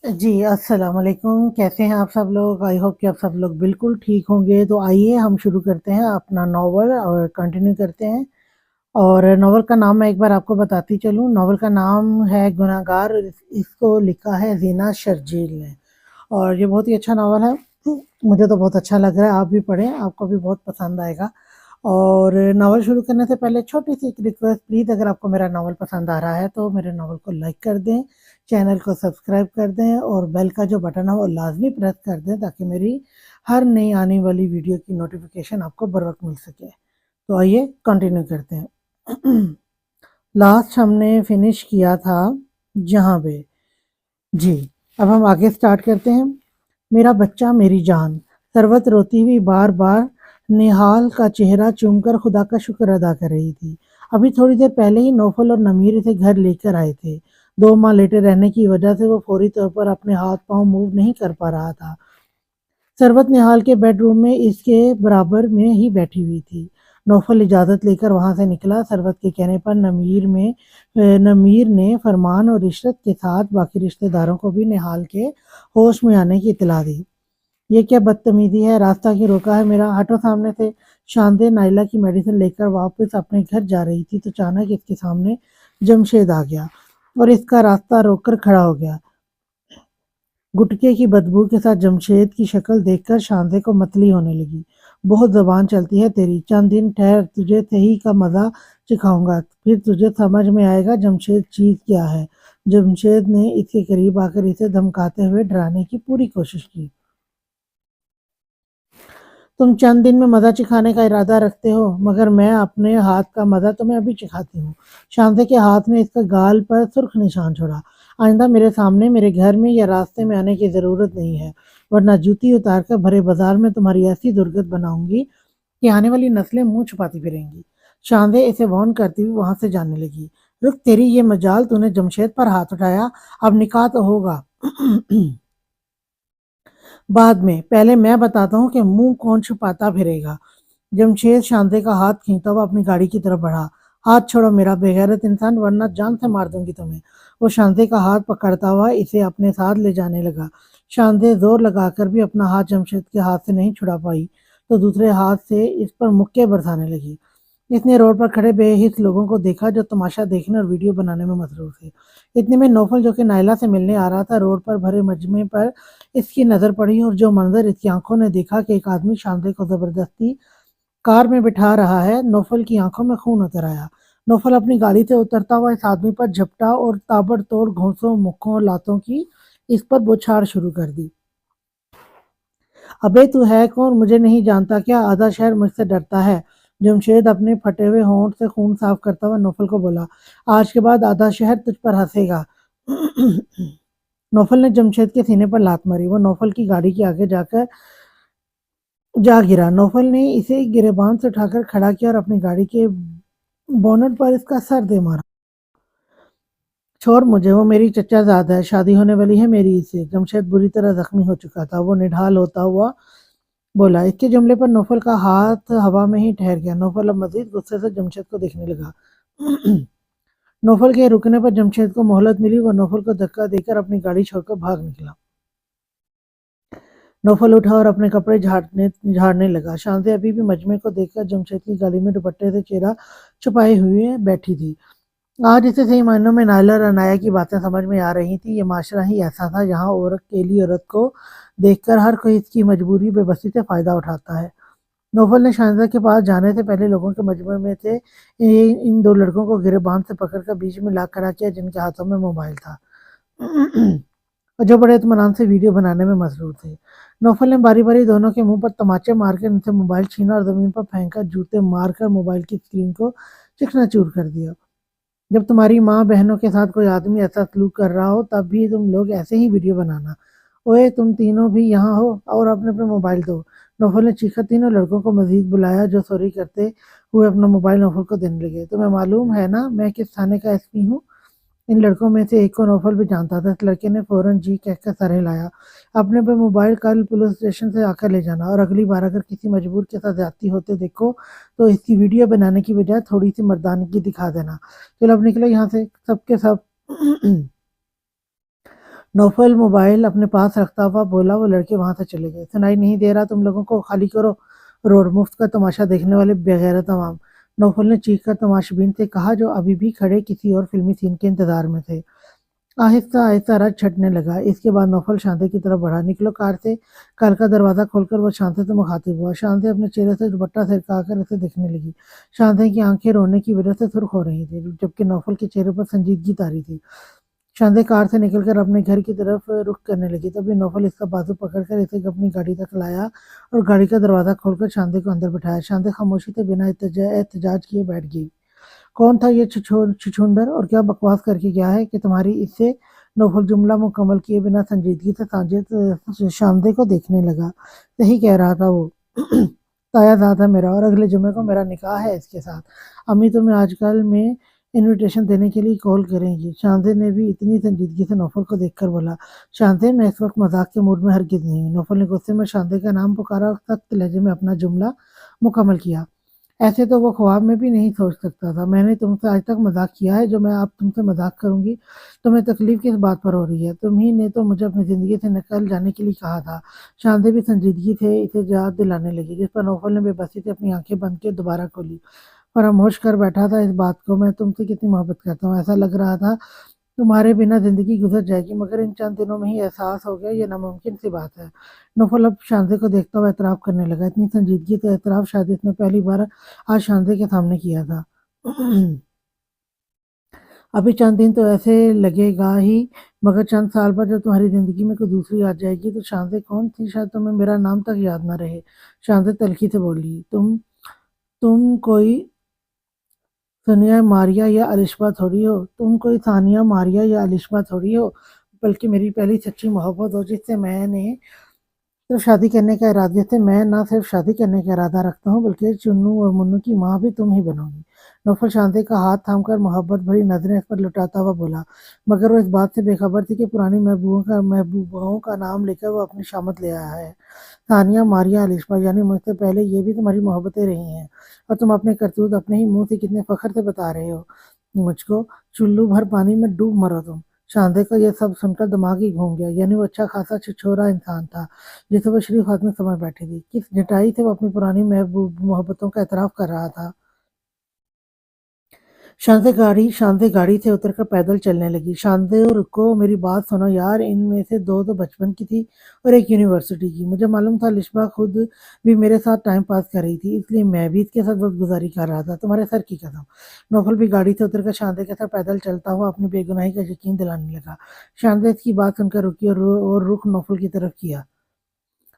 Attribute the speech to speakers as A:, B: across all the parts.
A: जी, अस्सलाम वालेकुम। कैसे हैं आप सब लोग? आई होप कि आप सब लोग बिल्कुल ठीक होंगे। तो आइए हम शुरू करते हैं अपना नॉवल और कंटिन्यू करते हैं। और नॉवल का नाम मैं एक बार आपको बताती चलूँ। नॉवल का नाम है गुनाहगार। इसको लिखा है ज़ीना शर्जील ने। और ये बहुत ही अच्छा नॉवल है। मुझे तो बहुत अच्छा लग रहा है। आप भी पढ़ें, आपको भी बहुत पसंद आएगा। और नॉवल शुरू करने से पहले छोटी-सी एक रिक्वेस्ट, प्लीज़ अगर आपको मेरा नॉवल पसंद आ रहा है तो मेरे नॉवल को लाइक कर दें, चैनल को सब्सक्राइब कर दें और बेल का जो बटन है वो लाज़मी प्रेस कर दें ताकि मेरी हर नई आने वाली वीडियो की नोटिफ़िकेशन आपको बर वक़्त मिल सके। तो आइए कंटिन्यू करते हैं। लास्ट हमने फिनिश किया था जहाँ पे। जी, अब हम आगे स्टार्ट करते हैं। मेरा बच्चा मेरी जान। सरवत रोती हुई बार-बार निहाल का चेहरा चूमकर खुदा का शुक्र अदा कर रही थी। अभी थोड़ी देर पहले ही नौफल और नमीर इसे घर लेकर आए थे। 2 माह लेटे रहने की वजह से वो फौरी तौर पर अपने हाथ-पाँव मूव नहीं कर पा रहा था। सरबत निहाल के बेडरूम में इसके बराबर में ही बैठी हुई थी। नौफल इजाज़त लेकर वहाँ से निकला। सरबत के कहने पर नमीर ने फरमान और इशरत के साथ बाकी रिश्तेदारों को भी निहाल के होश में आने की इत्तला दी। ये क्या बदतमीजी है, रास्ता क्यों रोका है मेरा, हटो सामने से। शांति नाइला की मेडिसिन लेकर वापस अपने घर जा रही थी तो अचानक इसके सामने जमशेद आ गया और इसका रास्ता रोककर खड़ा हो गया। गुटके की बदबू के साथ जमशेद की शक्ल देखकर शांति को मतली होने लगी। बहुत जबान चलती है तेरी, चंद दिन ठहर, तुझे सही का मजा सिखाऊंगा, फिर तुझे समझ में आएगा जमशेद चीज क्या है। जमशेद ने इसके करीब आकर इसे धमकाते हुए डराने की पूरी कोशिश की। तुम चंद दिन में मजा चिखाने का इरादा रखते हो, मगर मैं अपने हाथ का मजा तुम्हें अभी चिखाती हूँ। शांति के हाथ में इसका गाल पर सुर्ख निशान छोड़ा। आइंदा मेरे सामने, मेरे घर में या रास्ते में आने की जरूरत नहीं है, वरना जूती उतार कर भरे बाजार में तुम्हारी ऐसी दुर्गत बनाऊंगी कि आने वाली नस्लें मुंह छुपाती फिरेंगी। शांति इसे वार्न करती हुई वहां से जाने लगी। रुक, तेरी ये मजाल, तूने जमशेद पर हाथ उठाया, अब निकाह तो होगा। बाद में, पहले मैं बताता हूँ कि मुंह कौन छुपाता फिरेगा। जमशेद शांति का हाथ खींचता हुआ अपनी गाड़ी की तरफ बढ़ा। हाथ छोड़ो मेरा बेगैरत इंसान, वरना जान से मार दूंगी तुम्हें। वो शांति का हाथ पकड़ता हुआ इसे अपने साथ ले जाने लगा। शांति जोर लगाकर भी अपना हाथ जमशेद के हाथ से नहीं छुड़ा पाई तो दूसरे हाथ से इस पर मुक्के बरसाने लगी। इसने रोड पर खड़े बेहिस लोगों को देखा जो तमाशा देखने और वीडियो बनाने में मसरूफ थे। इतने में नौफल, जो कि नायला से मिलने आ रहा था, रोड पर भरे मजमे पर इसकी नजर पड़ी और जो मंजर इसकी आंखों ने देखा कि एक आदमी शांति को जबरदस्ती कार में बिठा रहा है, नौफल की आंखों में खून उतर आया। नौफल अपनी गाड़ी से उतरता हुआ इस आदमी पर झपटा और ताबड़तोड़ घूंसों, मुक्कों और लातों की इस पर बौछार शुरू कर दी। अबे तू है कौन, मुझे नहीं जानता क्या? आधा शहर मुझसे डरता है। जमशेद अपने फटे हुए होंठ से खून साफ करता हुआ नौफल को बोला। आज के बाद आधा शहर तुझ पर हंसेगा। नौफल ने जमशेद के सीने पर लात मारी। वो नौफल की गाड़ी के आगे जाकर जा गिरा। नौफल ने इसे गिरेबान से उठाकर खड़ा किया और अपनी गाड़ी के बोनट पर इसका सर दे मारा। छोड़ मुझे, वो मेरी चचाजाद है, शादी होने वाली है मेरी इससे। जमशेद बुरी तरह जख्मी हो चुका था। वो निढाल होता हुआ बोला। इसके जुमले पर नौफल का हाथ हवा में ही ठहर गया। नौफल अब मजीद गुस्से से जमशेद को देखने लगा। नौफल के रुकने पर जमशेद को मोहलत मिली। वो नौफल को धक्का देकर अपनी गाड़ी छोड़कर भाग निकला। नौफल उठा और अपने कपड़े झाड़ने झाड़ने लगा। शांति अभी भी मजमे को देखकर जमशेद की गाड़ी में दुपट्टे से चेहरा छुपाए हुए बैठी थी। आज इसे सही मायनों में नायला और अनाया की बातें समझ में आ रही थी। ये माशरा ही ऐसा था जहाँ औरत अकेली औरत को देखकर हर कोई इसकी मजबूरी बेबसी से फायदा उठाता है। नौफल ने शाहिदा के पास जाने से पहले लोगों के मजमे में से इन दो लड़कों को गिरबान से पकड़कर बीच में ला खड़ा किया जिनके हाथों में मोबाइल था और जो बड़े इत्मीनान से वीडियो बनाने में मसरूफ थे। नौफल ने बारी बारी दोनों के मुंह पर तमाचे मारकर इनसे मोबाइल छीना और जमीन पर फेंककर जूते मारकर मोबाइल की स्क्रीन को चिकनाचूर कर दिया। जब तुम्हारी माँ बहनों के साथ कोई आदमी ऐसा सलूक कर रहा हो तब भी तुम लोग ऐसे ही वीडियो बनाना। ओए तुम तीनों भी यहाँ हो और अपने अपने मोबाइल दो। नौफल ने चीखा। तीनों लड़कों को मजीद बुलाया जो सॉरी करते हुए अपना मोबाइल नौफल को देने लगे। तुम्हें मालूम है ना मैं किस थाने का एसपी हूँ? इन लड़कों में से एक को नौफल भी जानता था। इस लड़के ने फौरन जी कहकर सर हिलाया। अपने पे मोबाइल कल पुलिस स्टेशन से आकर ले जाना और अगली बार अगर किसी मजबूर के साथ ज्यादती होते देखो तो इसकी वीडियो बनाने की बजाय थोड़ी सी मर्दानगी दिखा देना। चलो अब निकलो यहाँ से सबके सब। नौफल मोबाइल अपने पास रखता हुआ बोला, वो लड़के वहां से चले गए। सुनाई नहीं दे रहा, तुम लोगों को, खाली करो रोड, मुफ्त का तमाशा देखने वाले बेगैरत तमाम। नौफल ने चीख कर तमाशबीन से कहा, जो अभी भी खड़े किसी और फिल्मी सीन के इंतजार में थे। आहिस्ता आहिस्ता रात छटने लगा। इसके बाद नौफल शांति की तरफ बढ़ा। निकलो कार से। कार का दरवाजा खोलकर वो शांति से मुखातिब हुआ। शांति अपने चेहरे से दुपट्टा सरकाकर उसे देखने लगी। शांति की आंखें रोने की वजह से सुर्ख हो रही थी, जबकि नौफल के चेहरे पर संजीदगी तारी थी। शांति कार से निकलकर अपने घर की तरफ रुख करने लगी। तभी नौफल इसका बाजू पकड़कर इसे अपनी गाड़ी तक लाया और गाड़ी का दरवाजा खोलकर शांति को अंदर बिठाया। शांति खामोशी से बिना एहतजाज किए बैठ गई। कौन था ये छुछुंदर, और क्या बकवास करके गया है कि तुम्हारी इससे? नौफल जुमला मुकम्मल किए बिना संजीदगी से साजिद शांति को देखने लगा। यही कह रहा था वो। ताया दादा मेरा, और अगले जुमे को मेरा निकाह है इसके साथ। अम्मी तुम्हें आजकल में इनविटेशन देने के लिए कॉल करेंगी। शांति ने भी इतनी संजीदगी से नौफल को देखकर बोला। शांति, मैं इस वक्त मजाक के मूड में हरगिज नहीं हूँ। नौफल ने गुस्से में शांति का नाम पुकारा और सख्त लहजे में अपना जुमला मुकम्मल किया। ऐसे तो वो ख्वाब में भी नहीं सोच सकता था। मैंने तुमसे आज तक मजाक किया है, जो मैं अब तुमसे मजाक करूंगी? तुम्हें तकलीफ किस बात पर हो रही है? तुम ही ने तो मुझे अपनी जिंदगी से निकल जाने के लिए कहा था। शांति भी संजीदगी से इसे याद दिलाने लगी, जिस पर नौफल ने बेबसी से अपनी आंखें बंद कर दोबारा खोली। फरामोश कर बैठा था इस बात को, मैं तुमसे कितनी मोहब्बत करता हूँ। ऐसा लग रहा था तुम्हारे बिना जिंदगी गुजर जाएगी, मगर इन चंद दिनों में ही एहसास हो गया ये नामुमकिन सी बात है। नौफल अब शांति को देखता हुआ एतराफ़ करने लगा। इतनी संजीदगी से एतराफ़ शायद इसने पहली बार आज शांति के सामने किया था। अभी चंद दिन तो ऐसे लगेगा ही, मगर चंद साल बाद जब तुम्हारी जिंदगी में कोई दूसरी आ जाएगी तो शांति कौन थी, शायद तुम्हें मेरा नाम तक याद ना रहे। शांति तल्खी से बोली, तुम कोई सानिया मारिया या अलिशबा थोड़ी हो। तुम कोई सानिया मारिया या अलिशबा थोड़ी हो, बल्कि मेरी पहली सच्ची मोहब्बत हो, जिससे मैंने सिर्फ शादी करने का इरादा, जिससे मैं ना सिर्फ शादी करने का इरादा रखता हूँ, बल्कि चुन्नू और मुन्नू की माँ भी तुम ही बनोगी। नौफल शांति का हाथ थामकर मोहब्बत भरी नजरें इस पर लुटाता हुआ बोला, मगर वो इस बात से बेखबर थी कि पुरानी महबूबाओं का नाम लेकर वो अपनी शामत ले आया है। सानिया मारिया अलिशबा, यानी मुझसे पहले ये भी तुम्हारी मोहब्बतें रही हैं, और तुम अपने करतूत अपने ही मुंह से कितने फख्र से बता रहे हो मुझको। चुल्लू भर पानी में डूब मरो तुम। शांति का यह सब सुनकर दिमाग ही घूम गया। यानी वो अच्छा खासा छिछोरा इंसान था, जिसे वो शरीफ आदमी समझ बैठी थी। किस ढिठाई से वो अपनी पुरानी महबूब मोहब्बतों का एतराफ कर रहा था। शांति गाड़ी से उतरकर पैदल चलने लगी। शांति, रुको, मेरी बात सुनो यार। इनमें से दो तो बचपन की थी और एक यूनिवर्सिटी की। मुझे मालूम था लिशबा खुद भी मेरे साथ टाइम पास कर रही थी, इसलिए मैं भी इसके साथ वक्त गुजारी कर रहा था। तुम्हारे सर की कसम। नौफल भी गाड़ी से उतरकर शांति के साथ पैदल चलता हुआ अपनी बेगुनाही का यकीन दिलाने लगा। शांति इसकी बात सुनकर रुकी और रुख नौफल की तरफ किया।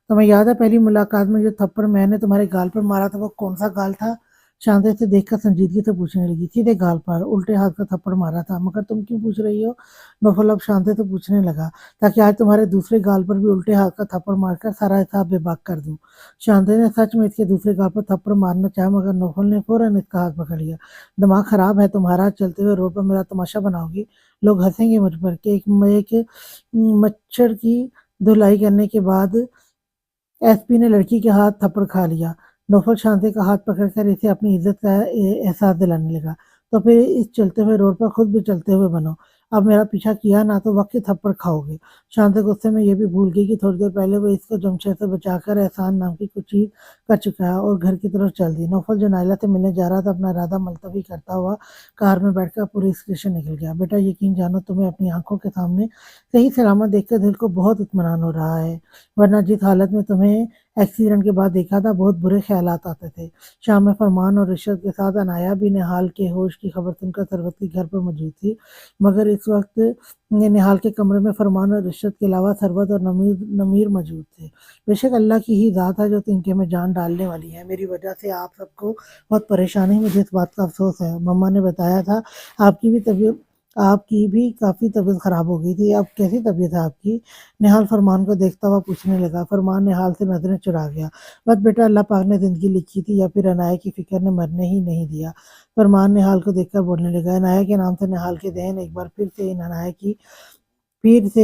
A: तुम्हें याद है पहली मुलाकात में जो थप्पड़ मैंने तुम्हारे गाल पर मारा था, वो कौन सा गाल था? शांति से देखकर संजीदगी से पूछने लगी। सीधे गाल पर उल्टे हाथ का थप्पड़ मारा था, मगर तुम क्यों पूछ रही हो? नौफल अब शांति से पूछने लगा, ताकि आज तुम्हारे दूसरे गाल पर भी उल्टे हाथ का थप्पड़ मारकर सारा हिसाब बेबाक कर दूं। शांति ने सच में इसके दूसरे गाल पर थप्पड़ मारना चाहा, मगर नौफल ने फौरन इसका हाथ पकड़ लिया। दिमाग खराब है तुम्हारा? चलते हुए रोड पर मेरा तमाशा बनाओगी? लोग हंसेंगे मुझ पर कि एक मच्छर की धुलाई करने के बाद एसपी ने लड़की के हाथ थप्पड़ खा लिया। नौफल शांति का हाथ पकड़कर इसे अपनी इज्जत का एहसास दिलाने लगा। तो फिर इस चलते हुए रोड पर खुद भी चलते हुए बनो। अब मेरा पीछा किया ना तो वक्त थप्पड़ खाओगे। शांति गुस्से में ये भी भूल गई कि थोड़ी देर पहले वो इसको जमशेद से बचाकर एहसान नाम की कुछ चीज कर चुका है, और घर की तरफ चल दी। नौफल जो नायला से मिलने जा रहा था, अपना इरादा मुलतवी करता हुआ कार में बैठकर पुलिस स्टेशन निकल गया। बेटा, यकीन जानो, तुम्हें अपनी आंखों के सामने सही सलामत देखकर दिल को बहुत इत्मीनान हो रहा है, वरना जिस हालत में तुम्हें एक्सीडेंट के बाद देखा था, बहुत बुरे ख्यालात आते थे। शाम में फरमान और रिशत के साथ अनाया भी निहाल के होश की खबर सुनकर सरवत के घर पर मौजूद थी, मगर इस वक्त निहाल के कमरे में फरमान और रिशत के अलावा सरवत और नमीर मौजूद थे। बेशक अल्लाह की ही ज़ात है जो तिनके में जान डालने वाली है। मेरी वजह से आप सबको बहुत परेशानी, मुझे इस बात का अफसोस है। मम्मा ने बताया था आपकी भी काफ़ी तबीयत ख़राब हो गई थी। अब कैसी तबीयत है आपकी? निहाल फरमान को देखता हुआ पूछने लगा। फरमान निहाल से नजरें चुरा गया। बस बेटा, अल्लाह पाक ने ज़िंदगी लिखी थी, या फिर अनाया की फिक्र ने मरने ही नहीं दिया। फरमान निहाल को देखकर बोलने लगा। अनाया के नाम से निहाल के जहन एक बार फिर से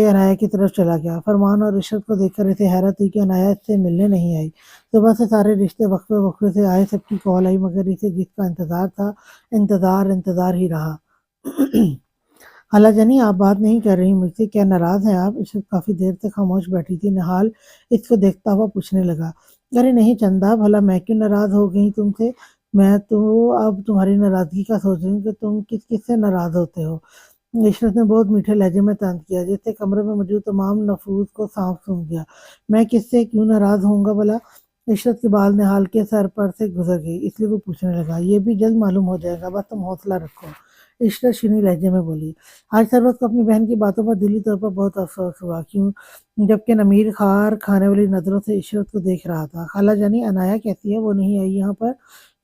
A: अनाया की तरफ चला गया। फरमान और रिशत को देखकर इसे हैरत हुई कि अनाया इससे मिलने नहीं आई। सुबह से सारे रिश्ते वक्फे वक्फे से आए, सबकी कॉल आई, मगर इसे जिसका इंतजार था, इंतजार ही रहा। खाला जानी आप बात नहीं कर रही मुझसे, क्या नाराज़ हैं आप? इशरत काफ़ी देर तक खामोश बैठी थी। निहाल इसको देखता हुआ पूछने लगा, अरे नहीं चंदा, भला मैं क्यों नाराज़ हो गई तुमसे? मैं तो अब तुम्हारी नाराज़गी का सोच रही हूँ कि तुम किस-किस से नाराज़ होते हो। इशरत ने बहुत मीठे लहजे में तंज़ किया, जिससे कमरे में मौजूद तमाम नफूस को साँप सूँघ गया। मैं किससे क्यों नाराज़ होऊँगा भला? इशरत के बाल निहाल के सर पर से गुज़र गई, इसलिए वो पूछने लगा, ये भी जल्द मालूम हो जाएगा, बस तुम हौसला रखो। इशरत शीनी लहजे में बोली। आज सरबत को अपनी बहन की बातों पर दिली तौर पर बहुत अफ़सोस हुआ, क्यों जबकि नमीर खार खाने वाली नज़रों से इशरत को देख रहा था। खाला जानी अनाया कैसी है? वो नहीं आई यहाँ पर?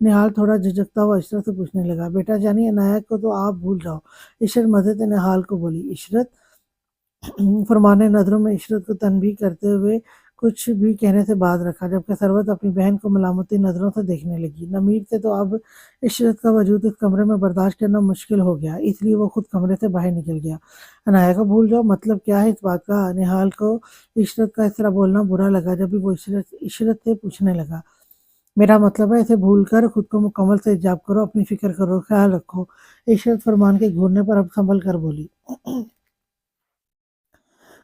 A: निहाल थोड़ा झिझकता हुआ इशरत से पूछने लगा। बेटा जानी, अनाया को तो आप भूल जाओ। इशरत मज़े से निहाल को बोली। इशरत फरमान ने नज़रों में इशरत को तनबीह करते हुए कुछ भी कहने से बाज रखा, जबकि सरवत अपनी बहन को मलामती नज़रों से देखने लगी। नमीर से तो अब इशरत का वजूद इस कमरे में बर्दाश्त करना मुश्किल हो गया, इसलिए वो खुद कमरे से बाहर निकल गया। अनाया को भूल जाओ, मतलब क्या है इस बात का? निहाल को इशरत का इस तरह बोलना बुरा लगा, जब भी वो इशरत इशरत से पूछने लगा। मेरा मतलब है, इसे भूल कर खुद को मुकम्मल से हिजाब करो, अपनी फ़िक्र करो, ख़्याल रखो। इशरत फरमान के घूरने पर अब सँभल कर बोली।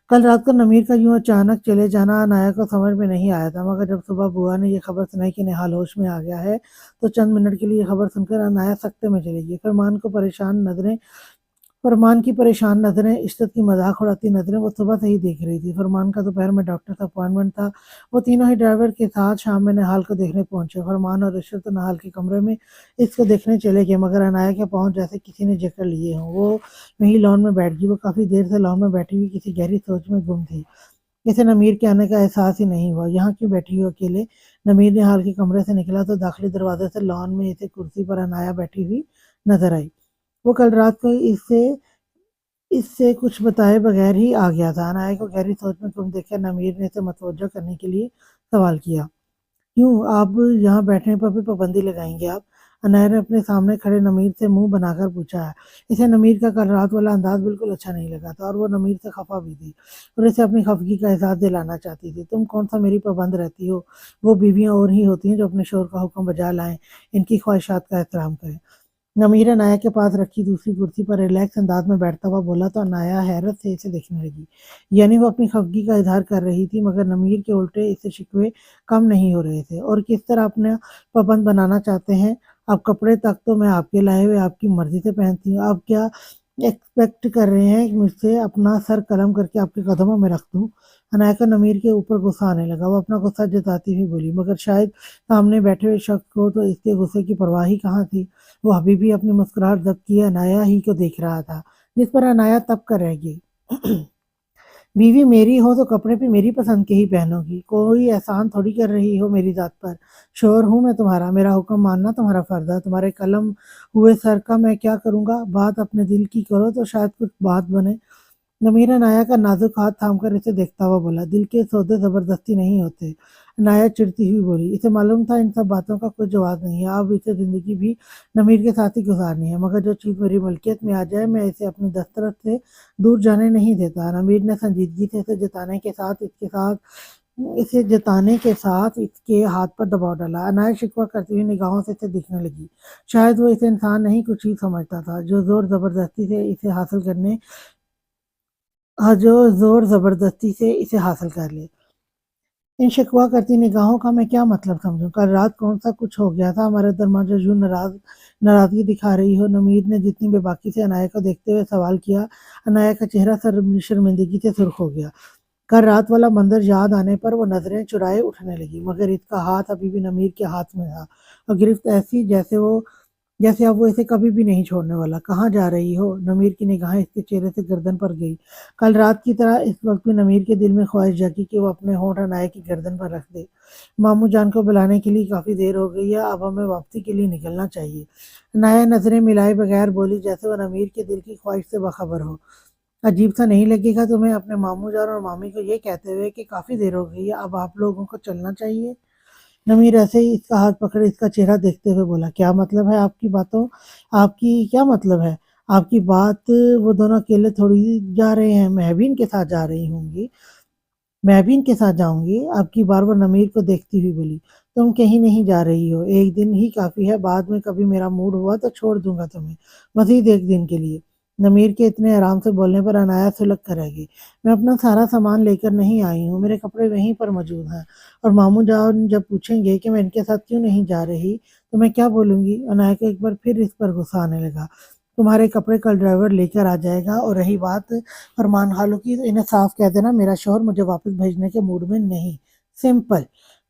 A: कल रात को नमीर का यूं अचानक चले जाना अनाया को समझ में नहीं आया था, मगर जब सुबह बुआ ने ये खबर सुनाई कि निहाल होश में आ गया है, तो चंद मिनट के लिए ये खबर सुनकर अनाया सख्ते में चली गई। फरमान की परेशान नज़रें, इशरत की मजाक उड़ाती नज़रें वो सुबह से ही देख रही थी। फरमान का दोपहर में डॉक्टर से अपॉइंटमेंट था। वो तीनों ही ड्राइवर के साथ शाम में निहाल को देखने पहुंचे। फरमान और इशरत निहाल के कमरे में इसको देखने चले गए, मगर अनाया के पाँव जैसे किसी ने जकड़ लिए हों। वो वहीं लॉन में बैठ गई। वो काफ़ी देर से लॉन में बैठी हुई किसी गहरी सोच में गुम थी। इसे नमीर के आने का एहसास ही नहीं हुआ। यहाँ क्यों बैठी हो अकेले? नमीर निहाल के कमरे से निकला तो दाखिली दरवाजे से लॉन में इसे कुर्सी पर अनाया बैठी हुई नजर आई। वो कल रात को इससे इससे कुछ बताए बगैर ही आ गया था। अनाया को गहरी सोच में गुम देखकर नमीर ने इसे मतवज्जो करने के लिए सवाल किया, क्यों आप यहाँ बैठने पर भी पाबंदी लगाएंगे आप? अनाया ने अपने सामने खड़े नमीर से मुंह बनाकर पूछा है। इसे नमीर का कल रात वाला अंदाज बिल्कुल अच्छा नहीं लगा था, और वो नमीर से खफा भी थी और इसे अपनी खफगी का एहसास दिलाना चाहती थी। तुम कौन सा मेरी पाबंद रहती हो? वो बीवियां और ही होती हैं जो अपने शोहर का हुक्म बजा लाएं, इनकी ख्वाहिशात का एहतराम करें। नमीर अनाया के पास रखी दूसरी कुर्सी पर रिलैक्स अंदाज में बैठता हुआ बोला, तो अनाया हैरत से इसे देखने लगी। यानी वो अपनी खफगी का इजहार कर रही थी, मगर नमीर के उल्टे इससे शिकवे कम नहीं हो रहे थे। और किस तरह अपने पाबंद बनाना चाहते हैं? अब कपड़े तक तो मैं आपके लाए हुए आपकी मर्जी से पहनती हूँ, अब क्या एक्सपेक्ट कर रहे हैं कि मुझसे अपना सर कलम करके आपके कदमों में रख दूँ? अनाया को नमीर के ऊपर गुस्सा आने लगा। वो अपना गुस्सा जताती हुई बोली, मगर शायद सामने बैठे हुए शख्स को तो इसके गुस्से की परवाह ही कहाँ थी। वो अभी भी अपनी मुस्कुराहट जब्त किए अनाया ही को देख रहा था, जिस पर अनाया तब कर रह गई। बीवी मेरी हो तो कपड़े भी मेरी पसंद के ही पहनोगी, कोई एहसान थोड़ी कर रही हो मेरी जात पर। शोहर हूँ मैं तुम्हारा, मेरा हुक्म मानना तुम्हारा फर्ज है। तुम्हारे कलम हुए सर का मैं क्या करूँगा? बात अपने दिल की करो तो शायद कुछ बात बने। नमीरा नाया का नाजुक हाथ थामकर इसे देखता हुआ बोला, दिल के सौदे जबरदस्ती नहीं होते। नाया चिढ़ती हुई बोली, इसे मालूम था इन सब बातों का कोई जवाब नहीं है, अब इसे जिंदगी भी नमीर के साथ ही गुजारनी है, मगर जो चीज़ मेरी मलकियत में आ जाए मैं इसे अपनी दस्तरस से दूर जाने नहीं देता। नमीर ने संजीदगी से इसे जताने के साथ इसके हाथ पर दबाव डाला। अनाया शिकवा करती हुई निगाहों से इसे दिखने लगी। शायद वो इसे इंसान नहीं कुछ चीज समझता था, जो जोर जबरदस्ती से इसे हासिल कर ले। इन शिकवा करती निगाहों का मैं क्या मतलब समझूं? कल रात कौन सा कुछ हो गया था हमारे दरमियान जो यूं नाराजगी दिखा रही हो? नमीर ने जितनी बेबाकी से अनाया को देखते हुए सवाल किया, अनाया का चेहरा शर्मिंदगी से सुर्ख हो गया। कल रात वाला मंजर याद आने पर वो नजरें चुराए उठने लगी, मगर इसका हाथ अभी भी नमीर के हाथ में था, और गिरफ्त ऐसी जैसे अब वो इसे कभी भी नहीं छोड़ने वाला। कहाँ जा रही हो? नमीर की निगाहें इसके चेहरे से गर्दन पर गई। कल रात की तरह इस वक्त भी नमीर के दिल में ख्वाहिश जागी कि वो अपने होंठ अनाया की गर्दन पर रख दे। मामू जान को बुलाने के लिए काफी देर हो गई है, अब हमें वापसी के लिए निकलना चाहिए। अनाया नजरें मिलाए बगैर बोली, जैसे वो नमीर के दिल की ख्वाहिश से बाखबर हो। अजीब सा नहीं लगेगा तुम्हें अपने मामू जान और मामी को ये कहते हुए कि काफी देर हो गई है, अब आप लोगों को चलना चाहिए? नमीर ऐसे ही इसका हाथ पकड़े इसका चेहरा देखते हुए बोला, क्या मतलब है आपकी बातों? आपकी क्या मतलब है आपकी बात? वो दोनों अकेले थोड़ी जा रहे हैं, मैं भी इनके साथ जा रही होंगी, मैं भी इनके साथ जाऊंगी। आपकी बार वो नमीर को देखती हुई बोली, तुम कहीं नहीं जा रही हो, एक दिन ही काफी है, बाद में कभी मेरा मूड हुआ तो छोड़ दूंगा तुम्हें, मजीद एक दिन के लिए। नमीर के इतने आराम से बोलने पर अनाया सुलग कर रह गई। मैं अपना सारा सामान लेकर नहीं आई हूँ, मेरे कपड़े वहीं पर मौजूद हैं और मामू जान जब पूछेंगे कि मैं इनके साथ क्यों नहीं जा रही, तो मैं क्या बोलूँगी? अनाया को एक बार फिर इस पर गुस्सा आने लगा। तुम्हारे कपड़े कल ड्राइवर लेकर आ जाएगा और रही बात फरमान खालू की, तो इन्हें साफ कह देना मेरा शौहर मुझे वापस भेजने के मूड में नहीं। सिंपल।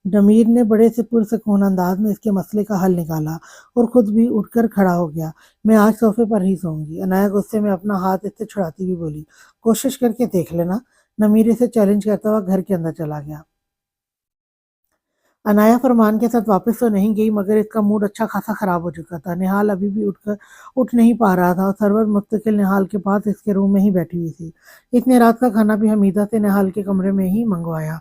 A: जमीर ने बड़े से पुरसकून अंदाज में इसके मसले का हल निकाला और खुद भी उठकर खड़ा हो गया। मैं आज सोफे पर ही सोऊंगी। अनाया गुस्से में अपना हाथ इससे छुड़ाती हुई बोली, कोशिश करके देख लेना। नमीर इसे चैलेंज करता हुआ घर के अंदर चला गया। अनाया फरमान के साथ वापस तो नहीं गई, मगर इसका मूड अच्छा खासा खराब हो चुका था। निहाल अभी भी उठ नहीं पा रहा था और सरवर मुस्तकिल निहाल के पास इसके रूम में ही बैठी हुई थी। इसने रात का खाना भी हमीदा से निहाल के कमरे में ही मंगवाया।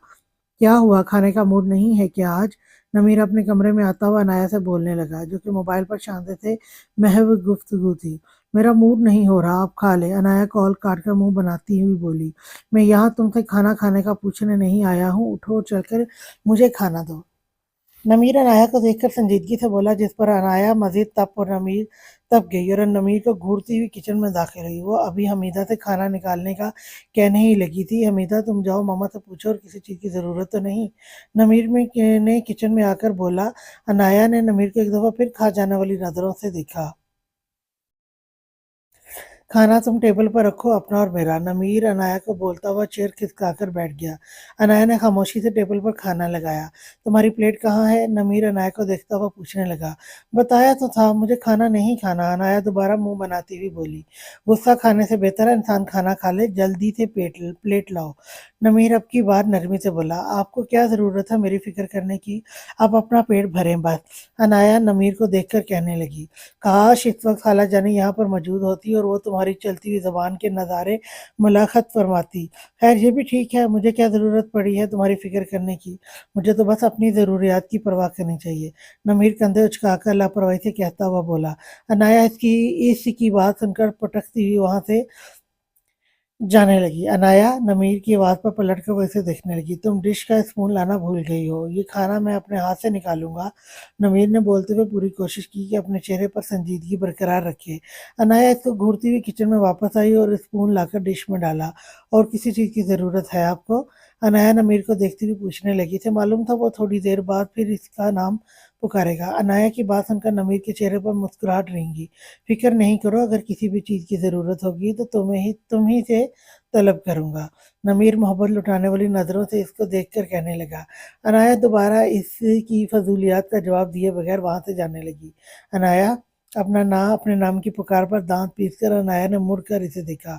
A: क्या हुआ, खाने का मूड नहीं है क्या आज? नमीर अपने कमरे में आता हुआ अनाया से बोलने लगा, जो कि मोबाइल पर शांति से महव गुफ्तगू थी। मेरा मूड नहीं हो रहा, आप खा ले। अनाया कॉल काट कर मुंह बनाती हुई बोली, मैं यहाँ तुमसे खाना खाने का पूछने नहीं आया हूँ, उठो और चलकर मुझे खाना दो। नमीर अनाया को देखकर संजीदगी से बोला, जिस पर अनाया मजीद तप और नमीर तप गई और नमीर को घूरती हुई किचन में दाखिल हुई। वो अभी हमीदा से खाना निकालने का कहने ही लगी थी। हमीदा तुम जाओ, मामा से पूछो और किसी चीज़ की ज़रूरत तो नहीं? नमीर ने किचन में आकर बोला। अनाया ने नमीर को एक दफ़ा फिर खा जाने वाली नज़रों से देखा। खाना तुम टेबल पर रखो, अपना और मेरा। नमीर अनाया को बोलता हुआ चेयर खिसकाकर बैठ गया। अनाया ने खामोशी से टेबल पर खाना लगाया। तुम्हारी प्लेट कहाँ है? नमीर अनाया को देखता हुआ पूछने लगा। बताया तो था, मुझे खाना नहीं खाना। अनाया दोबारा मुंह बनाती हुई बोली। गुस्सा खाने से बेहतर है इंसान खाना खा ले, जल्दी से प्लेट लाओ। नमीर अब की बार नरमी से बोला, आपको क्या ज़रूरत है मेरी फिक्र करने की? आप अपना पेट भरें बस। अनाया नमीर को देखकर कहने लगी, काश इस वक्त खाला जानी यहाँ पर मौजूद होती और वो तुम्हारी चलती हुई ज़बान के नज़ारे मुलाखत फरमाती। खैर ये भी ठीक है, मुझे क्या ज़रूरत पड़ी है तुम्हारी फ़िक्र करने की? मुझे तो बस अपनी ज़रूरियात की परवाह करनी चाहिए। नमीर कंधे उचकाकर लापरवाही से कहता हुआ बोला। अनाया इसकी बात सुनकर पटकती हुई वहाँ से जाने लगी। अनाया नमीर की आवाज़ पर पलटकर वो इसे देखने लगी। तुम डिश का स्पून लाना भूल गई हो। ये खाना मैं अपने हाथ से निकालूंगा। नमीर ने बोलते हुए पूरी कोशिश की कि अपने चेहरे पर संजीदगी बरकरार रखे। अनाया इसको घूरती हुई किचन में वापस आई और स्पून लाकर डिश में डाला। और किसी चीज़ की ज़रूरत है आपको? अनाया नमीर को देखती हुई पूछने लगी। इसे मालूम था वो थोड़ी देर बाद फिर इसका नाम पुकारेगा। अनाया की बात सुनकर नमीर के चेहरे पर मुस्कुराहट रेंगी। फिक्र नहीं करो, अगर किसी भी चीज़ की ज़रूरत होगी तो तुम ही से तलब करूँगा। नमीर मोहब्बत लुटाने वाली नज़रों से इसको देखकर कहने लगा। अनाया दोबारा इसकी फ़ज़ूलियात का जवाब दिए बगैर वहाँ से जाने लगी। अनाया अपने नाम की पुकार पर दाँत पीसकर अनाया ने मुड़कर इसे देखा।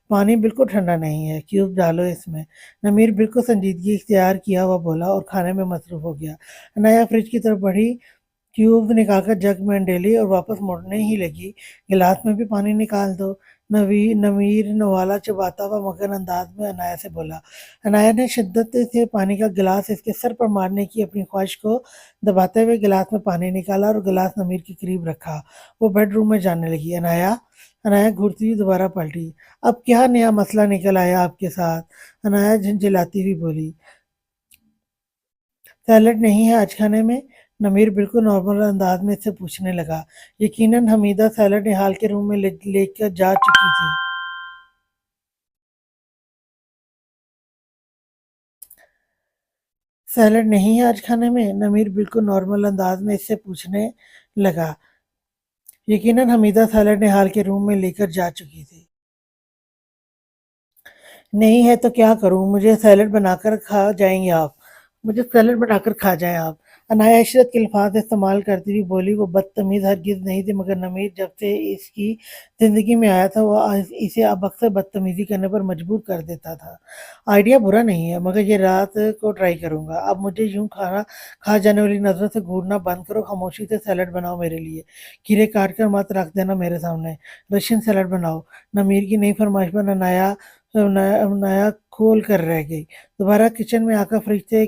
A: पानी बिल्कुल ठंडा नहीं है, क्यूब डालो इसमें। नमीर बिल्कुल संजीदगी इख्तियार किया हुआ बोला और खाने में मसरूफ़ हो गया। अनाया फ्रिज की तरफ बढ़ी, ट्यूब निकालकर जग में डेली और वापस मुड़ने ही लगी। गिलास में भी पानी निकाल दो। नमीर नवाला चबाता हुआ मगन अंदाज में अनाया से बोला। अनाया ने शिद्दत से पानी का गिलास इसके सर पर मारने की अपनी ख्वाहिश को दबाते हुए गिलास में पानी निकाला और गिलास नमीर के करीब रखा। वो बेडरूम में जाने लगी। अनाया अनाया घूरती हुई दोबारा पलटी। अब क्या नया मसला निकल आया आपके साथ? अनाया झंझलाती हुई बोली। सैलेड नहीं है आज खाने में? नमीर बिल्कुल नॉर्मल अंदाज में इससे पूछने लगा। यकीनन हमीदा सैलेड निहाल के रूम में लेकर जा चुकी थी। सैलेड नहीं है आज खाने में? नमीर बिल्कुल नॉर्मल अंदाज में इससे पूछने लगा। यकीनन हमीदा सैलेड निहाल के रूम में लेकर जा चुकी थी। नहीं है तो क्या करूँ? मुझे सैलेड बनाकर खा जाएँगे आप। मुझे सैलेड बनाकर खा जाएँ आप। अनाया इशरत के अल्फाज़ इस्तेमाल करती हुई बोली। वो बदतमीज़ हरगिज़ नहीं थी, मगर नमीर जब से इसकी ज़िंदगी में आया था वो इसे अब अक्सर बदतमीज़ी करने पर मजबूर कर देता था। आइडिया बुरा नहीं है, मगर ये रात को ट्राई करूँगा। अब मुझे यूँ खाना खा जाने वाली नज़रों से घूरना बंद करो, खामोशी से सैलेड बनाओ मेरे लिए। खीरे काट कर मत रख देना मेरे सामने। रशियन सैलेड बनाओ। नमीर की नई फरमाइश पर अनाया खोल कर रह गई। दोबारा किचन में आकर फ्रिज से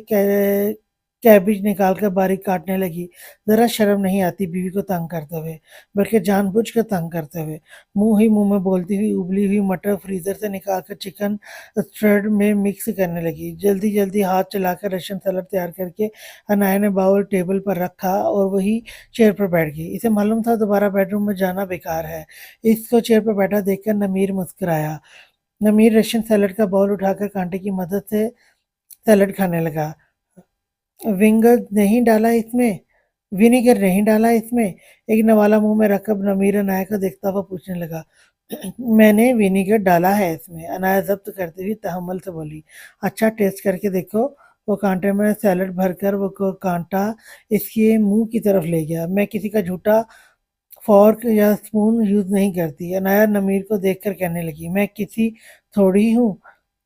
A: कैबेज निकालकर बारीक काटने लगी। ज़रा शर्म नहीं आती बीवी को तंग करते हुए, बल्कि जानबूझकर तंग करते हुए। मुँह ही मुँह में बोलती हुई उबली हुई मटर फ्रीज़र से निकालकर चिकन स्टर्ड में मिक्स करने लगी। जल्दी-जल्दी हाथ चलाकर रशियन सलाद तैयार करके अनाया ने बाउल टेबल पर रखा और वही चेयर पर बैठ गई। इसे मालूम था दोबारा बेडरूम में जाना बेकार है। इसको चेयर पर बैठा देखकर नमीर मुस्कुराया। नमीर रशियन सैलेड का बाउल उठाकर कांटे की मदद से सैलेड खाने लगा। विंगर नहीं डाला इसमें? विनेगर नहीं डाला इसमें? एक नवाला मुँह में रखकर नमीर अनाया को देखता हुआ पूछने लगा। मैंने विनेगर डाला है इसमें, अनाया ज़ब्त करती हुई तहम्मुल से बोली। अच्छा टेस्ट करके देखो। वो कांटे में सैलेड भरकर वो कांटा इसके मुँह की तरफ ले गया। मैं किसी का झूठा फ़ॉर्क या स्पून यूज़ नहीं करती। अनाया नमीर को देखकर कहने लगी, मैं किसी थोड़ी हूँ,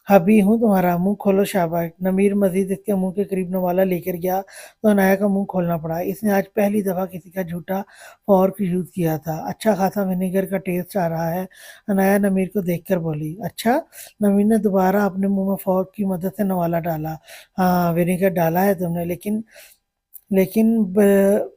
A: हबी हूँ तुम्हारा, मुँह खोलो शाबाश। नमीर मज़ीद इसके मुँह के करीब नवाला लेकर गया तो अनाया का मुँह खोलना पड़ा। इसने आज पहली दफ़ा किसी का झूठा फ़ॉर्क यूज़ किया था। अच्छा खासा विनेगर का टेस्ट आ रहा है। अनाया नमीर को देखकर बोली। अच्छा? नमीर ने दोबारा अपने मुँह में फ़ॉर्क की मदद से नवाला डाला। हाँ, विनेगर डाला है तुमने, लेकिन लेकिन ब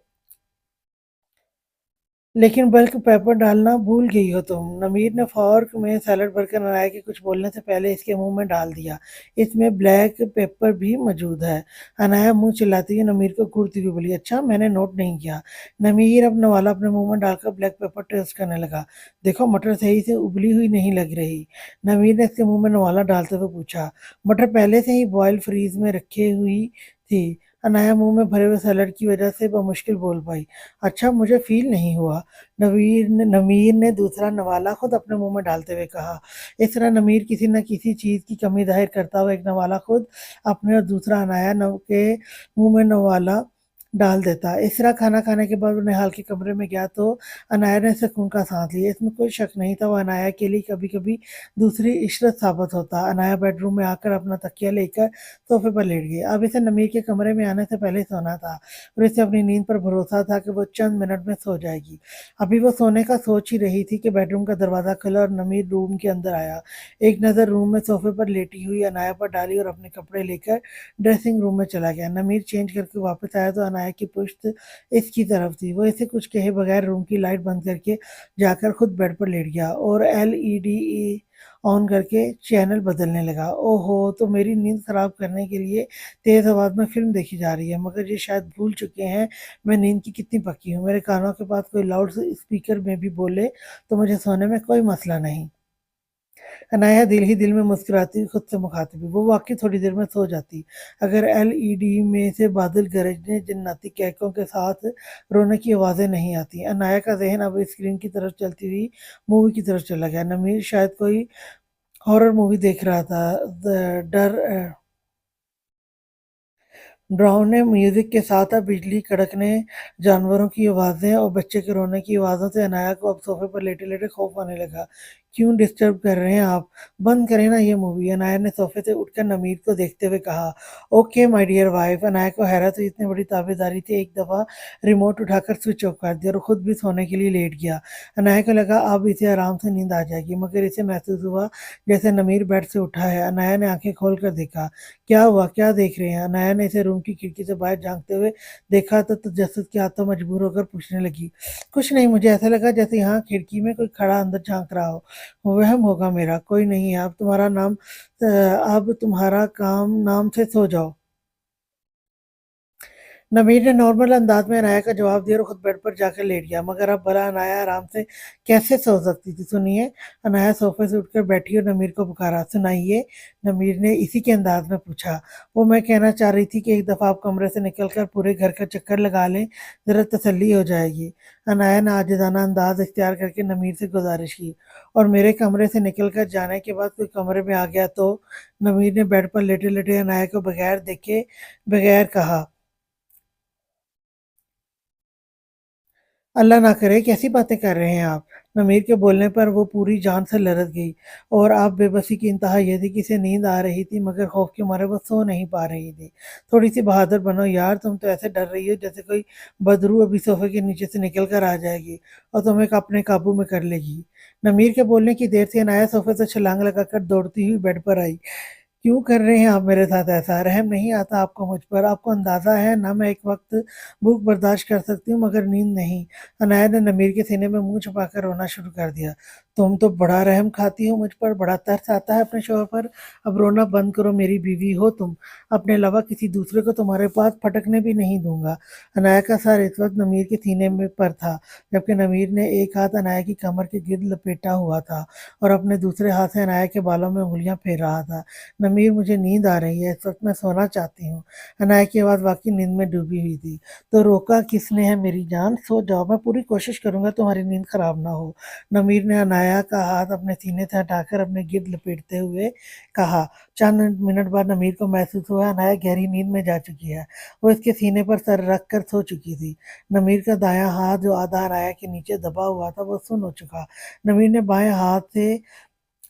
A: लेकिन बल्क पेपर डालना भूल गई हो तुम। नमीर ने फ़ॉर्क में सैलेड भरकर अनाया के कुछ बोलने से पहले इसके मुँह में डाल दिया। इसमें ब्लैक पेपर भी मौजूद है। अनाया मुँह चिल्लाती हुई नमीर को घूरती हुई बोली, अच्छा मैंने नोट नहीं किया। नमीर अब नवाला अपने मुँह में डालकर ब्लैक पेपर टेस्ट करने लगा। देखो मटर सही से उबली हुई नहीं लग रही। नमीर ने इसके मुँह में नवाला डालते हुए पूछा। मटर पहले से ही बॉयल फ्रीज़ में रखी हुई थी। अनाया मुँह में भरे हुए सैलेड की वजह से बमुश्किल बोल पाई। अच्छा मुझे फ़ील नहीं हुआ। नमीर ने दूसरा नवाला खुद अपने मुँह में डालते हुए कहा। इस तरह नमीर किसी न किसी चीज़ की कमी ज़ाहिर करता हुआ एक नवाला खुद अपने और दूसरा अनाया के मुँह में नवाला डाल देता। इस तरह खाना खाने के बाद वो निहाल के कमरे में गया तो अनाया ने सुकून का साँस लिया। इसमें कोई शक नहीं था वो अनाया के लिए कभी-कभी दूसरी इशरत साबित होता। अनाया बेडरूम में आकर अपना तकिया लेकर सोफ़े पर लेट गई। अब इसे नमीर के कमरे में आने से पहले सोना था और इसे अपनी नींद पर भरोसा था कि वो चंद मिनट में सो जाएगी। अभी वो सोने का सोच ही रही थी कि बेडरूम का दरवाज़ा खुला और नमीर रूम के अंदर आया। एक नज़र रूम में सोफ़े पर लेटी हुई अनाया पर डाली और अपने कपड़े लेकर ड्रेसिंग रूम में चला गया। नमीर चेंज करके वापस आया तो अनाया की पुश्त इसकी तरफ थी। वो इसे कुछ कहे बगैर रूम की लाइट बंद करके जाकर खुद बेड पर लेट गया और एलईडी ऑन करके चैनल बदलने लगा। ओहो! तो मेरी नींद ख़राब करने के लिए तेज़ आवाज़ में फ़िल्म देखी जा रही है, मगर ये शायद भूल चुके हैं मैं नींद की कितनी पक्की हूँ। मेरे कानों के पास कोई लाउड स्पीकर में भी बोले तो मुझे सोने में कोई मसला नहीं। अनाया दिल ही दिल में मुस्कुराती हुई खुद से मुखातिब हुई। वो वाक़ई थोड़ी देर में सो जाती, अगर एलईडी में से बादल गरजने, जन्नती कहकों के साथ रोने की आवाज़ें नहीं आती। अनाया का ज़हन अब स्क्रीन की तरफ चलती हुई मूवी की तरफ चला गया। नमीर शायद कोई हॉरर मूवी देख रहा था। डरावने म्यूज़िक के साथ बिजली कड़कने, जानवरों की आवाज़ें और बच्चे के रोने की आवाज़ों से अनाया को अब सोफ़े पर लेटे-लेटे खौफ़ आने लगा। क्यों डिस्टर्ब कर रहे हैं आप? बंद करें ना ये मूवी। अनाया ने सोफ़े से उठकर नमीर को देखते हुए कहा। Okay my dear wife. Anaya को हैरत हुई, इतनी बड़ी ताबेदारी थी, एक दफ़ा रिमोट उठाकर स्विच ऑफ कर दिया और खुद भी सोने के लिए लेट गया। अनाया को लगा अब इसे आराम से नींद आ जाएगी, मगर इसे महसूस हुआ जैसे नमीर बेड से उठा है। अनाया ने आँखें खोल कर देखा। क्या हुआ? क्या देख रहे हैं? अनाया ने इसे रूम की खिड़की से बाहर झाँकते हुए देखा तो तजस्सुस की आत्मा मजबूर होकर पूछने लगी। कुछ नहीं, मुझे ऐसा लगा जैसे यहाँ खिड़की में कोई खड़ा अंदर झाँक रहा हो। वहम होगा मेरा, कोई नहीं है। अब तुम्हारा काम नाम से सो जाओ। नबीर ने नॉर्मल अंदाज में अनाया का जवाब दिया और खुद बेड पर जाकर लेट गया, मगर अब भला अनाया आराम से कैसे सो सकती थी? सुनिए। अनाया सोफे से उठकर बैठी और नमीर को पुकारा। सुनाइए। नमीर ने इसी के अंदाज में पूछा। वो मैं कहना चाह रही थी कि एक दफ़ा आप कमरे से निकलकर पूरे घर का चक्कर लगा लें, ज़रा तसल्ली हो जाएगी। अनाया ने आजिज़ाना अंदाज इख्तियार करके नमीर से गुजारिश की। और मेरे कमरे से निकल कर जाने के बाद कोई कमरे में आ गया तो? नमीर ने बेड पर लेटे-लेटे अनाया को बगैर देखे बगैर कहा। अल्लाह ना करे, कैसी बातें कर रहे हैं आप? नमीर के बोलने पर वो पूरी जान से लरज़ गई और अब बेबसी की इंतहा ये थी कि इसे नींद आ रही थी, मगर खौफ के मारे वो सो नहीं पा रही थी। थोड़ी-सी बहादुर बनो यार, तुम तो ऐसे डर रही हो जैसे कोई बदरू अभी सोफ़े के नीचे से निकल कर आ जाएगी और तुम्हें अपने काबू में कर लेगी। नमीर के बोलने की देर से अनाया सोफ़े से छलांग लगाकर दौड़ती हुई बेड पर आई। क्यों कर रहे हैं आप मेरे साथ ऐसा? रहम नहीं आता आपको मुझ पर? आपको अंदाज़ा है ना मैं एक वक़्त भूख बर्दाश्त कर सकती हूँ मगर नींद नहीं। अनाया ने नमीर के सीने में मुँह छुपाकर रोना शुरू कर दिया। तुम तो बड़ा रहम खाती हो मुझ पर, बड़ा तरस आता है अपने शौहर पर। अब रोना बंद करो, मेरी बीवी हो तुम। अपने अलावा किसी दूसरे को तुम्हारे पास फटकने भी नहीं दूँगा। अनाया का सर इस वक़्त नमीर के सीने में पर था, जबकि नमीर ने एक हाथ अनाया की कमर के गिर्द लपेटा हुआ था और अपने दूसरे हाथ से अनाया के बालों में उँगलियाँ फेर रहा था। नमीर मुझे नींद आ रही है, इस वक्त मैं सोना चाहती हूँ। अनाया की आवाज़ वाकई नींद में डूबी हुई थी। तो रोका किसने है मेरी जान? सो जाओ, मैं पूरी कोशिश करूंगा तुम्हारी नींद खराब ना हो। नमीर ने अनाया का हाथ अपने सीने से हटाकर अपने गिर्द लपेटते हुए कहा। चंद मिनट बाद नमीर को महसूस हुआ अनाया गहरी नींद में जा चुकी है। वो इसके सीने पर सर रख कर सो चुकी थी। नमीर का दायां हाथ जो आधा अनाया के नीचे दबा हुआ था वो सुन्न हो चुका। नमीर ने बाएं हाथ से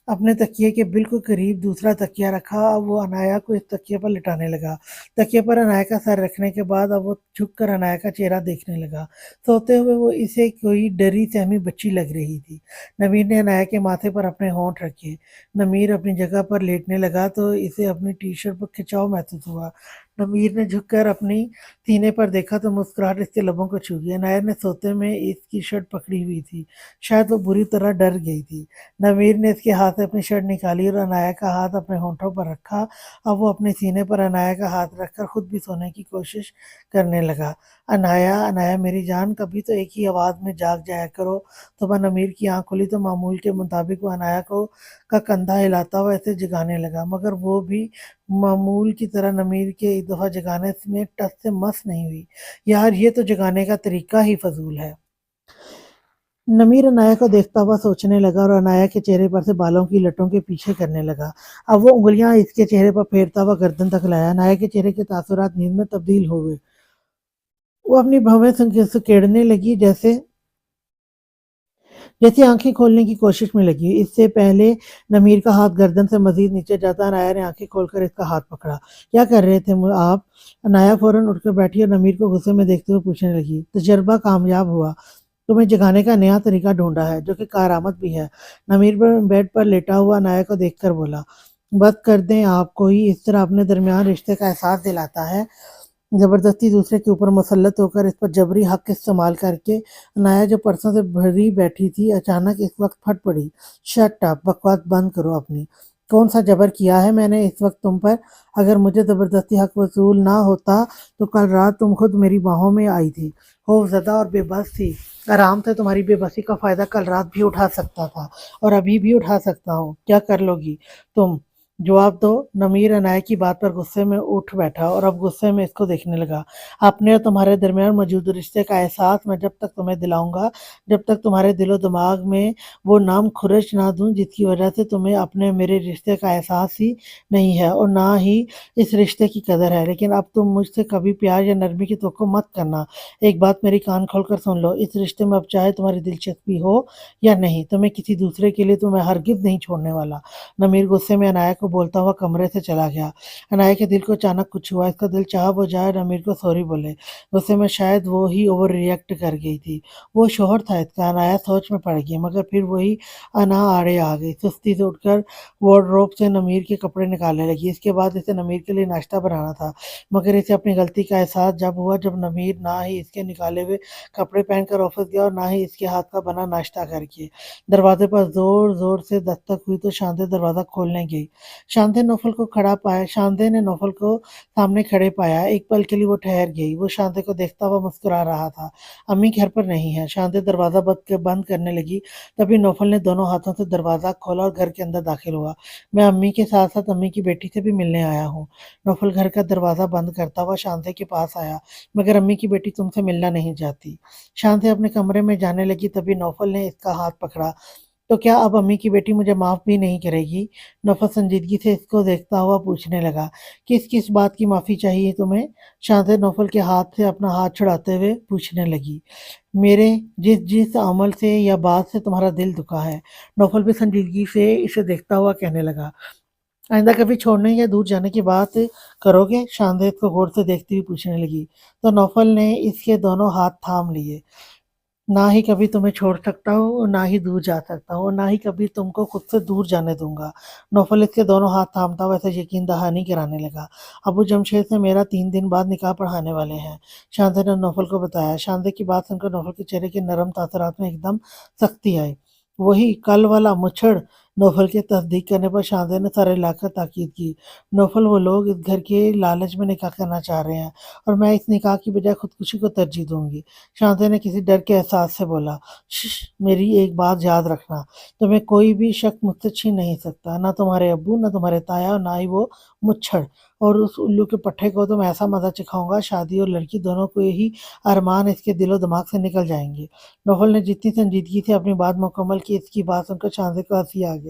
A: अपने तकिए के बिल्कुल करीब दूसरा तकिया रखा। अब वो अनाया को इस तकिए पर लिटाने लगा। तकिए पर अनाया का सर रखने के बाद अब वो झुककर अनाया का चेहरा देखने लगा। सोते हुए वो इसे कोई डरी सहमी बच्ची लग रही थी। नमीर ने अनाया के माथे पर अपने होंठ रखे। नमीर अपनी जगह पर लेटने लगा तो इसे अपनी टी शर्ट पर खिंचाव महसूस हुआ। नमीर ने झुककर अपनी सीने पर देखा तो मुस्कुराहट इसके लबों को छू गई। अनाया ने सोते में इसकी शर्ट पकड़ी हुई थी। शायद वो बुरी तरह डर गई थी। नवीर ने इसके हाथ से अपनी शर्ट निकाली और अनाया का हाथ अपने होंठों पर रखा। अब वो अपने सीने पर अनाया का हाथ रखकर खुद भी सोने की कोशिश करने लगा। अनाया, अनाया मेरी जान, कभी तो एक ही आवाज़ में जाग जाया करो। सुबह नमीर की आंख खुली तो मामूल के मुताबिक वो अनाया को का कंधा हिलाता हुआ ऐसे जगाने लगा, मगर वो भी मामूल की तरह नमीर के एक दफ़ा जगाने में टस से मस नहीं हुई। यार ये तो जगाने का तरीका ही फजूल है। नमीर अनाया को देखता हुआ सोचने लगा और अनाया के चेहरे पर से बालों की लटों के पीछे करने लगा। अब वो उंगलियां इसके चेहरे पर फेरता हुआ गर्दन तक लाया। अनाया के चेहरे के तासुरात नींद में तब्दील हो गए। वो अपनी भवें सुकेड़ने लगी, जैसे जैसे आंखें खोलने की कोशिश में लगी। इससे पहले नमीर का हाथ गर्दन से मजीद नीचे जाता, अनाया ने आंखें खोलकर इसका हाथ पकड़ा। क्या कर रहे थे आप? अनाया फौरन उठकर बैठी और नमीर को गुस्से में देखते हुए पूछने लगी। तजर्बा कामयाब हुआ। तुम्हें जगाने का नया तरीका ढूंढा है जो कि कारामद भी है। नमीर पर बेड पर लेटा हुआ अनाया को देखकर बोला। बस कर दें, आपको ही इस तरह अपने दरमियान रिश्ते का एहसास दिलाता है। जबरदस्ती दूसरे के ऊपर मुसल्लत होकर इस पर जबरी हक इस्तेमाल करके अनाया जो परसों से भरी बैठी थी अचानक इस वक्त फट पड़ी। शट अप, बकवास बंद करो अपनी। कौन सा जबर किया है मैंने इस वक्त तुम पर? अगर मुझे जबरदस्ती हक वसूल ना होता तो कल रात तुम खुद मेरी बाहों में आई थी, खौफजदा और बेबस थी। आराम से तुम्हारी बेबसी का फायदा कल रात भी उठा सकता था और अभी भी उठा सकता हूँ। क्या कर लोगी तुम? जवाब दो। नमीर अनाया की बात पर गुस्से में उठ बैठा और अब गुस्से में इसको देखने लगा। अपने और तुम्हारे दरमियान मौजूद रिश्ते का एहसास मैं जब तक तुम्हें दिलाऊंगा, जब तक तुम्हारे दिलो दिमाग में वो नाम खुरच ना दूं जिसकी वजह से तुम्हें अपने मेरे रिश्ते का एहसास ही नहीं है और ना ही इस रिश्ते की कदर है। लेकिन अब तुम मुझसे कभी प्यार या नरमी की तवक्को मत करना। एक बात मेरी कान खोलकर सुन लो, इस रिश्ते में अब चाहे तुम्हारी दिलचस्पी हो या नहीं, तुम्हें किसी दूसरे के लिए तुम्हें हरगिज नहीं छोड़ने वाला। नमीर गुस्से में अनाया को बोलता हुआ कमरे से चला गया। अनाया के दिल को अचानक कुछ हुआ। इसका दिल चाह वो जाए नमीर को सॉरी बोले। गुस्से में शायद वो ही ओवर रिएक्ट कर गई थी। वो शोहर था इसका। अनाया सोच में पड़ गई, मगर फिर वही अना आड़े आ गई। सुस्ती से उठकर वार्डरोब से नमीर के कपड़े निकालने लगी। इसके बाद इसे नमीर के लिए नाश्ता बनाना था, मगर इसे अपनी गलती का एहसास जब हुआ जब नमीर ना ही इसके निकाले हुए कपड़े पहनकर ऑफिस गया और ना ही इसके हाथ का बना नाश्ता करके। दरवाजे पर जोर जोर से दस्तक हुई तो शांति दरवाजा खोलने गई। शांति ने नौफल को सामने खड़े पाया। एक पल के लिए वो ठहर गई। वो शांति को देखता हुआ मुस्कुरा रहा था। अम्मी घर पर नहीं है। शांति दरवाजा बंद करने लगी। तभी नौफल ने दोनों हाथों से दरवाजा खोला और घर के अंदर दाखिल हुआ। मैं अम्मी के साथ साथ अम्मी की बेटी से भी मिलने आया हूँ। नौफल घर का दरवाजा बंद करता हुआ शांति के पास आया। मगर अम्मी की बेटी तुमसे मिलना नहीं चाहती। शांति अपने कमरे में जाने लगी, तभी नौफल ने इसका हाथ पकड़ा। तो क्या अब अम्मी की बेटी मुझे माफ भी नहीं करेगी? नौफल संजीदगी से इसको देखता हुआ पूछने लगा। किस किस बात की माफी चाहिए तुम्हें? शांति नौफल के हाथ से अपना हाथ छुड़ाते हुए पूछने लगी। मेरे जिस जिस अमल से या बात से तुम्हारा दिल दुखा है। नौफल भी संजीदगी से इसे देखता हुआ कहने लगा। आइंदा कभी छोड़ने या दूर जाने की बात करोगे? शांति को गौर से देखती हुई पूछने लगी। तो नौफल ने इसके दोनों हाथ थाम लिए। ना ही कभी तुम्हें छोड़ सकता हूँ और ना ही दूर जा सकता हूँ और ना ही कभी तुमको खुद से दूर जाने दूँगा। नौफल इसके दोनों हाथ थामता हुआ ऐसे यकीन दहानी कराने लगा। अबू जमशेद से मेरा 3 दिन बाद निकाह पढ़ाने वाले हैं, शांति ने नौफल को बताया। शांति की बात सुनकर नौफल के चेहरे के नरम तासरात में एकदम सख्ती आई। वही कल वाला मुच्छड़? नौफल की तस्दीक करने पर शांति ने सर हिलाकर ताकीद की। नौफल, वो लोग इस घर के लालच में निकाह करना चाह रहे हैं और मैं इस निकाह की बजाय खुदकुशी को तरजीह दूँगी। शांति ने किसी डर के एहसास से बोला, "श्श, मेरी एक बात याद रखना, तुम्हें कोई भी शक मुझसे छीन नहीं सकता, ना तुम्हारे अब्बू, ना तुम्हारे ताया और ना ही वो मुच्छड़। और उस उल्लू के पट्टे को तो मैं ऐसा मज़ा चखाऊँगा, शादी और लड़की दोनों को ही अरमान इसके दिलो-दिमाग से निकल जाएँगे।" नौफल ने जितनी संजीदगी से अपनी बात मुकम्मल की, इसकी बात सुनकर शांति को हँसी आ गई।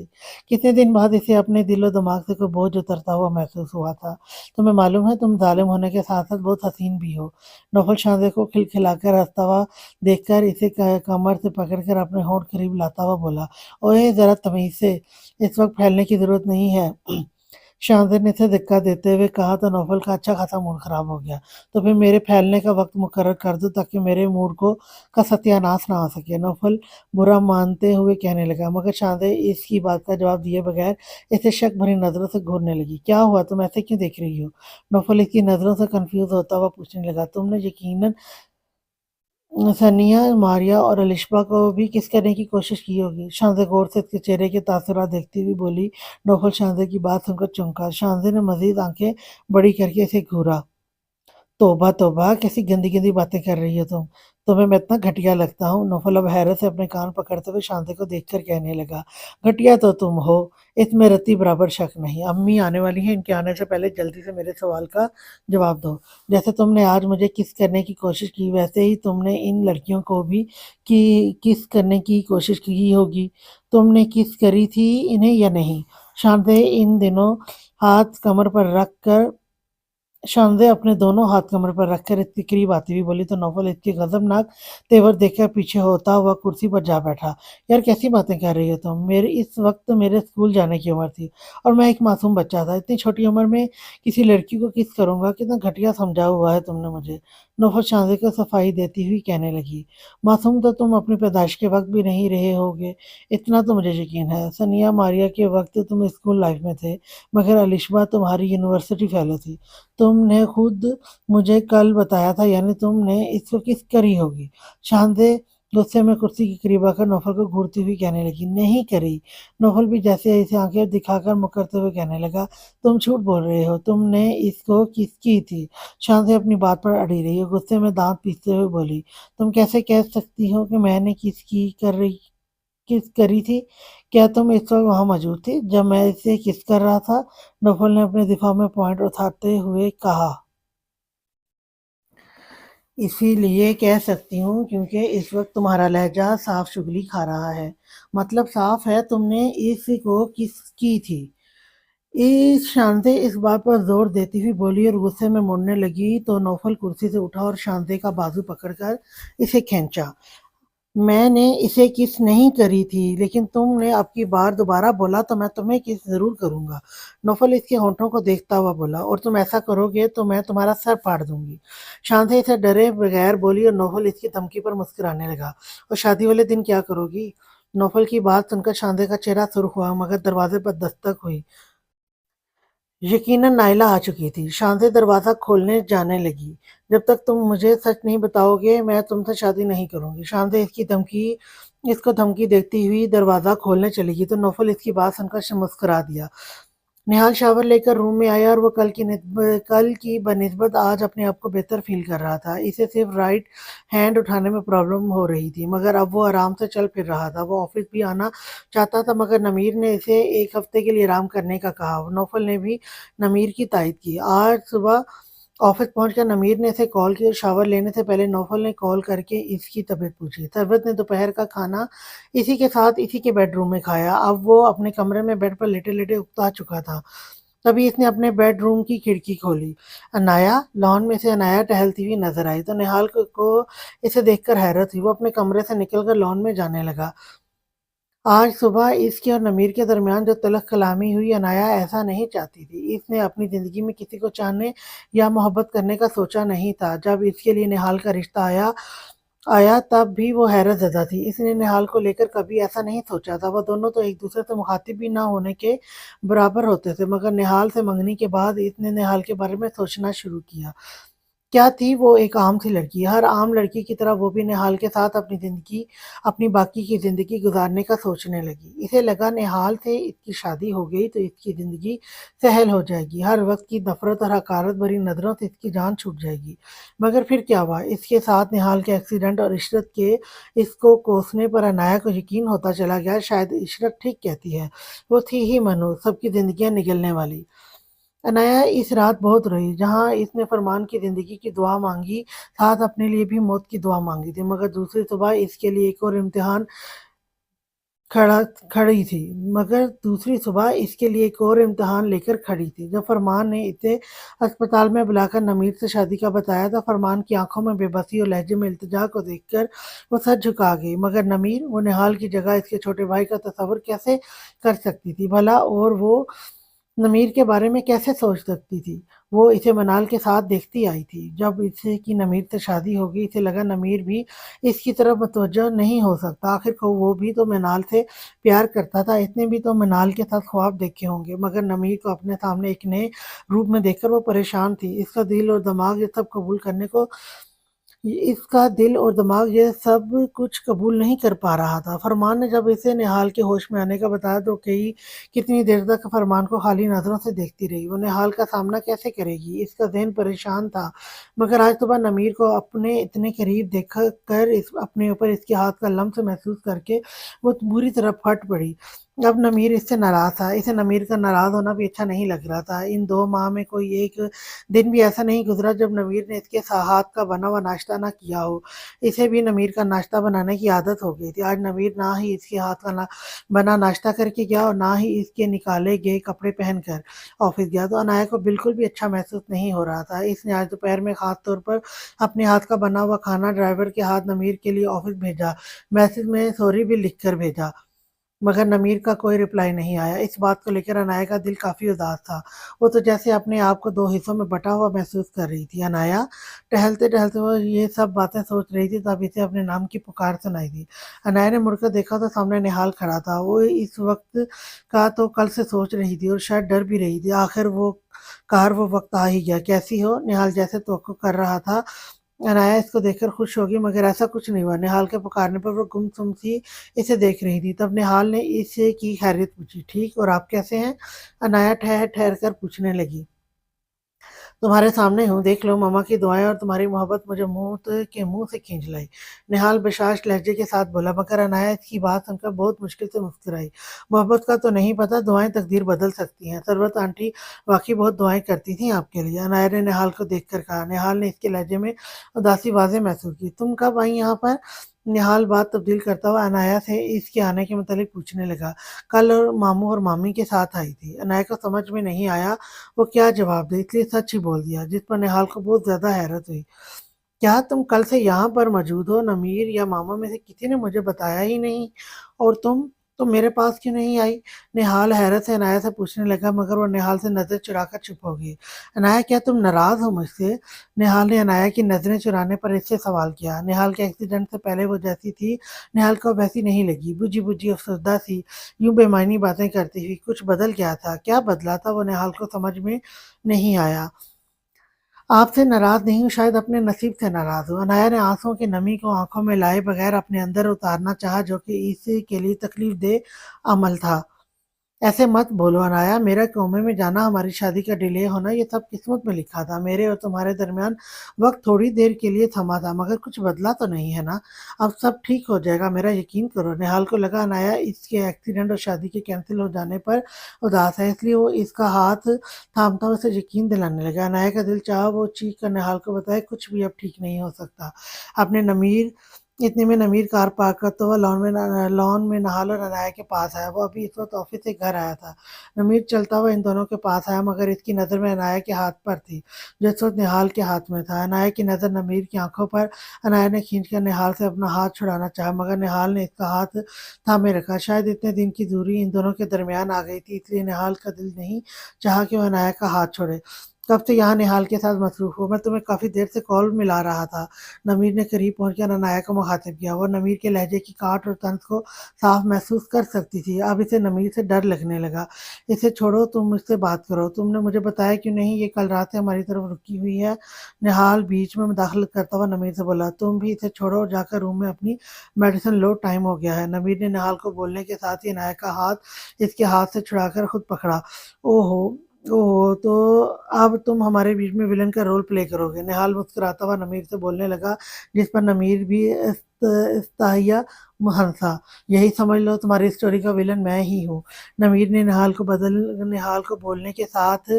A: कितने दिन बाद इसे अपने दिलो-दिमाग से कोई बोझ उतरता हुआ महसूस हुआ था। तुम्हें मालूम है, तुम ज़ालिम होने के साथ-साथ बहुत हसीन भी हो। नौफल शांति को खिलखिलाकर हँसता हुआ देखकर इसे कमर से पकड़कर अपने होंठ करीब लाता हुआ बोला, "ओए ज़रा तमीज़ से, इस वक़्त फैलने की ज़रूरत नहीं है।" शानदार ने इसे धक्का देते हुए कहा तो नौफल का अच्छा खासा मूड ख़राब हो गया। "तो फिर मेरे फैलने का वक़्त मुकर्रर कर दो ताकि मेरे मूड को का सत्यानाश ना हो सके।" नौफल बुरा मानते हुए कहने लगा, मगर शानदार इसकी बात का जवाब दिए बगैर इसे शक भरी नज़रों से घूरने लगी। "क्या हुआ? तुम ऐसे क्यों देख रही हो?" नौफल इसकी नज़रों से कन्फ्यूज़ होता हुआ पूछने लगा। "तुमने यकीनन सनिया, मारिया और अलिशबा को भी किस करने की कोशिश की होगी।" शानज़ गौर से उसके चेहरे के तासुरात देखती हुई बोली। नौफल शानज़ की बात सुनकर चौंका। शानज़ ने मज़ीद आँखें बड़ी करके इसे घूरा। तौबा तौबा! कैसी गंदी-गंदी बातें कर रही हो तुम। तुम्हें मैं इतना घटिया लगता हूँ? नौफल अब हैरत से अपने कान पकड़ते हुए शांति को देखकर कहने लगा, घटिया तो तुम हो, इसमें रत्ती बराबर शक नहीं। अम्मी आने वाली हैं, इनके आने से पहले जल्दी से मेरे सवाल का जवाब दो। जैसे तुमने आज मुझे किस करने की कोशिश की, वैसे ही तुमने इन लड़कियों को भी किस करने की कोशिश की होगी। तुमने किस करी थी इन्हें या नहीं? शांति इन दिनों हाथ कमर पर रख कर शानज़े अपने दोनों हाथ कमर पर रखकर इतनी करीब आती हुई बोली तो नौफल इसके गज़बनाक तेवर देखकर पीछे होता हुआ कुर्सी पर जा बैठा। "यार कैसी बातें कर रही हो तुम? मेरे इस वक़्त मेरे स्कूल जाने की उम्र थी और मैं एक मासूम बच्चा था। इतनी छोटी उम्र में किसी लड़की को किस करूँगा? कितना घटिया समझा हुआ है तुमने मुझे।" नौफल शानज़े को सफाई देती हुई कहने लगी, "मासूम तो तुम अपनी पैदाइश के वक़्त भी नहीं रहे होगे, इतना तो मुझे यकीन है। सनिया मारिया के वक़्त तुम स्कूल लाइफ़ में थे, मगर अलिशबा तुम्हारी यूनिवर्सिटी फेलो थी। तुमने खुद मुझे कल बताया था, यानी तुमने इसको किस करी होगी।" शांति गुस्से में कुर्सी के करीब आकर नौफल को घूरती हुई कहने लगी, "नहीं करी।" नौफल भी जैसे ऐसे आंखें दिखाकर मुकरते हुए कहने लगा, "तुम झूठ बोल रहे हो, तुमने इसको किस की थी।" शांति अपनी बात पर अड़ी रही और गुस्से में दांत पीसते हुए बोली, "तुम कैसे कह सकती हो कि मैंने किस करी थी? क्या तुम इस वक़्त वहाँ मौजूद थी, जब मैं इसे किस कर रहा था?" नौफल ने अपने दिफा में पॉइंट उठाते हुए कहा। इसीलिए कह सकती हूँ क्योंकि इस वक़्त तुम्हारा लहज़ा साफ चुगली खा रहा है। मतलब साफ है तुमने इसको किस की थी। शांति इस बात पर ज़ोर देती हुई बोली और गुस्से में मुड़ने लगी तो नौफल कुर्सी से उठा और शांति का बाजू पकड़कर इसे खींचा। मैंने इसे किस नहीं करी थी, लेकिन तुमने अब की बार दोबारा बोला तो मैं तुम्हें किस ज़रूर करूँगा। नौफल इसके होंठों को देखता हुआ बोला, और तुम ऐसा करोगे तो मैं तुम्हारा सर फाड़ दूँगी। शांति इसे डरे बगैर बोली और नौफल इसकी धमकी पर मुस्कुराने लगा। और शादी वाले दिन क्या करोगी? नौफल की बात सुनकर शांति का चेहरा सुर्ख हुआ, मगर दरवाजे पर दस्तक हुई। यकीनन नायला आ चुकी थी। शांति दरवाज़ा खोलने जाने लगी। "जब तक तुम मुझे सच नहीं बताओगे, मैं तुमसे शादी नहीं करूँगी।" शांति इसको धमकी देती हुई दरवाज़ा खोलने चली गई, तो नौफल इसकी बात सुनकर मुस्कुरा दिया। निहाल शावर लेकर रूम में आया और वो कल की बनिस्बत आज अपने आप को बेहतर फ़ील कर रहा था। इसे सिर्फ़ राइट हैंड उठाने में प्रॉब्लम हो रही थी, मगर अब वो आराम से चल फिर रहा था। वो ऑफ़िस भी आना चाहता था, मगर नमीर ने इसे 1 हफ़्ते के लिए आराम करने का कहा। नौफल ने भी नमीर की तायद की। आज सुबह ऑफ़िस पहुंचकर नमीर ने इसे कॉल की और शावर लेने से पहले नौफल ने कॉल करके इसकी तबीयत पूछी। सरबत ने दोपहर का खाना इसी के साथ इसी के बेडरूम में खाया। अब वो अपने कमरे में बेड पर लेटे-लेटे उकता चुका था। तभी इसने अपने बेडरूम की खिड़की खोली। अनाया लॉन में से अनाया टहलती हुई नज़र आई, तो निहाल को इसे देखकर हैरत हुई। वो अपने कमरे से निकलकर लॉन में जाने लगा। आज सुबह इसके और नमीर के दरमियान जो तलख़ कलामी हुई, अनाया ऐसा नहीं चाहती थी। इसने अपनी ज़िंदगी में किसी को चाहने या मोहब्बत करने का सोचा नहीं था। जब इसके लिए निहाल का रिश्ता आया आया तब भी वो हैरत ज़दा थी। इसने निहाल को लेकर कभी ऐसा नहीं सोचा था। वो दोनों तो एक-दूसरे से मुख़ातिब भी ना होने के बराबर होते थे, मगर निहाल से मंगनी के बाद इसने निहाल के बारे में सोचना शुरू किया। क्या थी वो एक आम-सी लड़की। हर आम लड़की की तरह वो भी निहाल के साथ अपनी बाकी की ज़िंदगी गुज़ारने का सोचने लगी। इसे लगा निहाल से इसकी शादी हो गई तो इसकी ज़िंदगी सहल हो जाएगी। हर वक़्त की नफ़रत और हकारत भरी नज़रों से इसकी जान छूट जाएगी। मगर फिर क्या हुआ? इसके साथ निहाल के एक्सीडेंट और इशरत के इसको कोसने पर अनाया को यकीन होता चला गया शायद इशरत ठीक कहती है। वो थी ही मनहूस, सबकी ज़िंदगियाँ निगलने वाली। अनाया इस रात बहुत रोई, जहाँ इसने फरमान की ज़िंदगी की दुआ माँगी, साथ अपने लिए भी मौत की दुआ माँगी थी। मगर दूसरी सुबह इसके लिए एक और इम्तिहान खड़ा खड़ी थी मगर दूसरी सुबह इसके लिए एक और इम्तिहान लेकर खड़ी थी। जब फरमान ने इसे अस्पताल में बुलाकर नमीर से शादी का बताया तो फरमान की आँखों में बेबसी और लहजे में इल्तिजा को देखकर वो सर झुका गई। मगर नमीर, वो निहाल की जगह इसके छोटे भाई का तस्वुर कैसे कर सकती थी भला, और वो नमीर के बारे में कैसे सोच सकती थी? वो इसे मनाल के साथ देखती आई थी। जब इससे की नमीर से शादी हो गई, इसे लगा नमीर भी इसकी तरफ मुतवज्जो नहीं हो सकता। आखिर को वो भी तो मनाल से प्यार करता था, इसने भी तो मनाल के साथ ख्वाब देखे होंगे। मगर नमीर को अपने सामने एक नए रूप में देखकर वो परेशान थी। इसका दिल और दिमाग ये सब कुछ कबूल नहीं कर पा रहा था। फरमान ने जब इसे निहाल के होश में आने का बताया तो कितनी देर तक फरमान को खाली नज़रों से देखती रही। वो निहाल का सामना कैसे करेगी? इसका ज़हन परेशान था। मगर आज सुबह नमीर को अपने इतने करीब देख कर इस अपने ऊपर इसके हाथ का लम्स महसूस करके वो बुरी तरह फट पड़ी। अब नमीर इससे नाराज़ था। इसे नमीर का नाराज़ होना भी अच्छा नहीं लग रहा था। इन 2 माह में कोई एक दिन भी ऐसा नहीं गुज़रा जब नमीर ने इसके हाथ का बना हुआ नाश्ता ना किया हो। इसे भी नमीर का नाश्ता बनाने की आदत हो गई थी। आज नमीर ना ही इसके हाथ का ना बना नाश्ता करके गया और ना ही इसके निकाले गए कपड़े पहनकर ऑफ़िस गया, तो अनाया को बिल्कुल भी अच्छा महसूस नहीं हो रहा था। इसने आज दोपहर में ख़ास तौर पर अपने हाथ का बना हुआ खाना ड्राइवर के हाथ नमीर के लिए ऑफ़िस भेजा। मैसेज में सॉरी भी लिख कर भेजा। मगर नमीर का कोई रिप्लाई नहीं आया। इस बात को लेकर अनाया का दिल काफ़ी उदास था। वो तो जैसे अपने आप को 2 हिस्सों में बँटा हुआ महसूस कर रही थी। अनाया टहलते-टहलते वो ये सब बातें सोच रही थी तब इसे अपने नाम की पुकार सुनाई दी। अनाया ने मुड़कर देखा तो सामने निहाल खड़ा था। वो इस वक़्त का तो कल से सोच रही थी और शायद डर भी रही थी। आखिर वो वक़्त आ ही गया। कैसी हो? निहाल जैसे तवक्कुह कर रहा था। अनाया इसको देखकर खुश हो गई मगर ऐसा कुछ नहीं हुआ। निहाल के पुकारने पर वो गुमसुम सी इसे देख रही थी। तब निहाल ने इससे की खैरियत पूछी। ठीक, और आप कैसे हैं? अनाया ठहर-ठहर कर पूछने लगी। तुम्हारे सामने हूँ, देख लो, मम्मा की दुआएँ और तुम्हारी मोहब्बत मुझे मौत के मुँह से खींच लाई। निहाल बशाश लहजे के साथ बोला, मगर अनाया इसकी बात सुनकर बहुत मुश्किल से मुस्कुराई। मोहब्बत का तो नहीं पता, दुआएँ तकदीर बदल सकती हैं। सरबत आंटी वाक़ई बहुत दुआएँ करती थीं आपके लिए, अनाया ने निहाल को देखकर कहा। निहाल ने इसके लहजे में उदासी वाज़ेह महसूस की। तुम कब आई यहाँ पर? निहाल बात तब्दील करता हुआ अनाया से इसके आने के मुतालिक पूछने लगा। कल और मामू और मामी के साथ आई थी। अनाया को समझ में नहीं आया वो क्या जवाब दे, इसलिए सच ही बोल दिया, जिस पर निहाल को बहुत ज़्यादा हैरत हुई। क्या तुम कल से यहाँ पर मौजूद हो? नमीर या मामा में से किसी ने मुझे बताया ही नहीं, और तुम मेरे पास क्यों नहीं आई? निहाल हैरत से अनाया से पूछने लगा मगर वो निहाल से नज़र चुराकर चुप हो गई। अनाया, क्या तुम नाराज़ हो मुझसे? निहाल ने अनाया की नज़रें चुराने पर इससे सवाल किया। निहाल के एक्सीडेंट से पहले वो जैसी थी, निहाल को वैसी नहीं लगी, बुझी-बुझी अफ़सरदा सी, यूँ बेमायनी बातें करती हुई। कुछ बदल गया था, क्या बदला था वो निहाल को समझ में नहीं आया। आपसे नाराज़ नहीं हूँ, शायद अपने नसीब से नाराज़ हूँ। अनाया ने आँसुओं की नमी को आँखों में लाए बगैर अपने अंदर उतारना चाहा, जो कि इसी के लिए तकलीफ़देह अमल था। ऐसे मत बोलो अनाया, मेरा कोमे में जाना, हमारी शादी का डिले होना, ये सब किस्मत में लिखा था। मेरे और तुम्हारे दरमियान वक़्त थोड़ी देर के लिए थमा था, मगर कुछ बदला तो नहीं है ना? अब सब ठीक हो जाएगा, मेरा यकीन करो। निहाल को लगा अनाया इसके एक्सीडेंट और शादी के कैंसल हो जाने पर उदास है, इसलिए वो इसका हाथ थामता हुआ उसे यकीन दिलाने लगा। अनाया का दिल चाहा वो चीख कर निहाल को बताए, कुछ भी अब ठीक नहीं हो सकता। अपने नमीर इतने में नमीर कार पार्क करता हुआ लॉन में नहाल और अनाया के पास आया। वो अभी इस वक़्त ऑफ़िस से घर आया था। नमीर चलता हुआ इन दोनों के पास आया मगर इसकी नज़र में अनाया के हाथ पर थी, जो इस वक़्त निहाल के हाथ में था। अनाया की नज़र नमीर की आँखों पर। अनाया ने खींचकर निहाल से अपना हाथ छुड़ाना चाहा मगर निहाल ने इसका हाथ थामे रखा। शायद इतने दिन की दूरी इन दोनों के दरमियान आ गई थी, इसलिए निहाल का दिल नहीं चाहा कि वो अनाया का हाथ छोड़े। कब से यहाँ निहाल के साथ मसरूफ़ हो? मैं तुम्हें काफ़ी देर से कॉल मिला रहा था। नमीर ने करीब पहुँचकर अनाया को मुखातिब किया। वो नमीर के लहजे की काट और तंज को साफ महसूस कर सकती थी। अब इसे नमीर से डर लगने लगा। इसे छोड़ो, तुम मुझसे बात करो। तुमने मुझे बताया क्यों नहीं? ये कल रात से हमारी तरफ रुकी हुई है। निहाल बीच में मुदाखलत करता हुआ नमीर से बोला, तुम भी इसे छोड़ो और जाकर रूम में अपनी मेडिसिन लो, टाइम हो गया है। नमीर ने निहाल को बोलने के साथ ही अनाया का हाथ इसके हाथ से छुड़ाकर खुद पकड़ा। ओहो! ओह! तो अब तुम हमारे बीच में विलेन का रोल प्ले करोगे। निहाल मुस्कुराता हुआ नमीर से बोलने लगा, जिस पर नमीर भी इस्ताहिया हँसा। यही समझ लो, तुम्हारी स्टोरी का विलेन मैं ही हूँ। नमीर ने निहाल को बोलने के साथ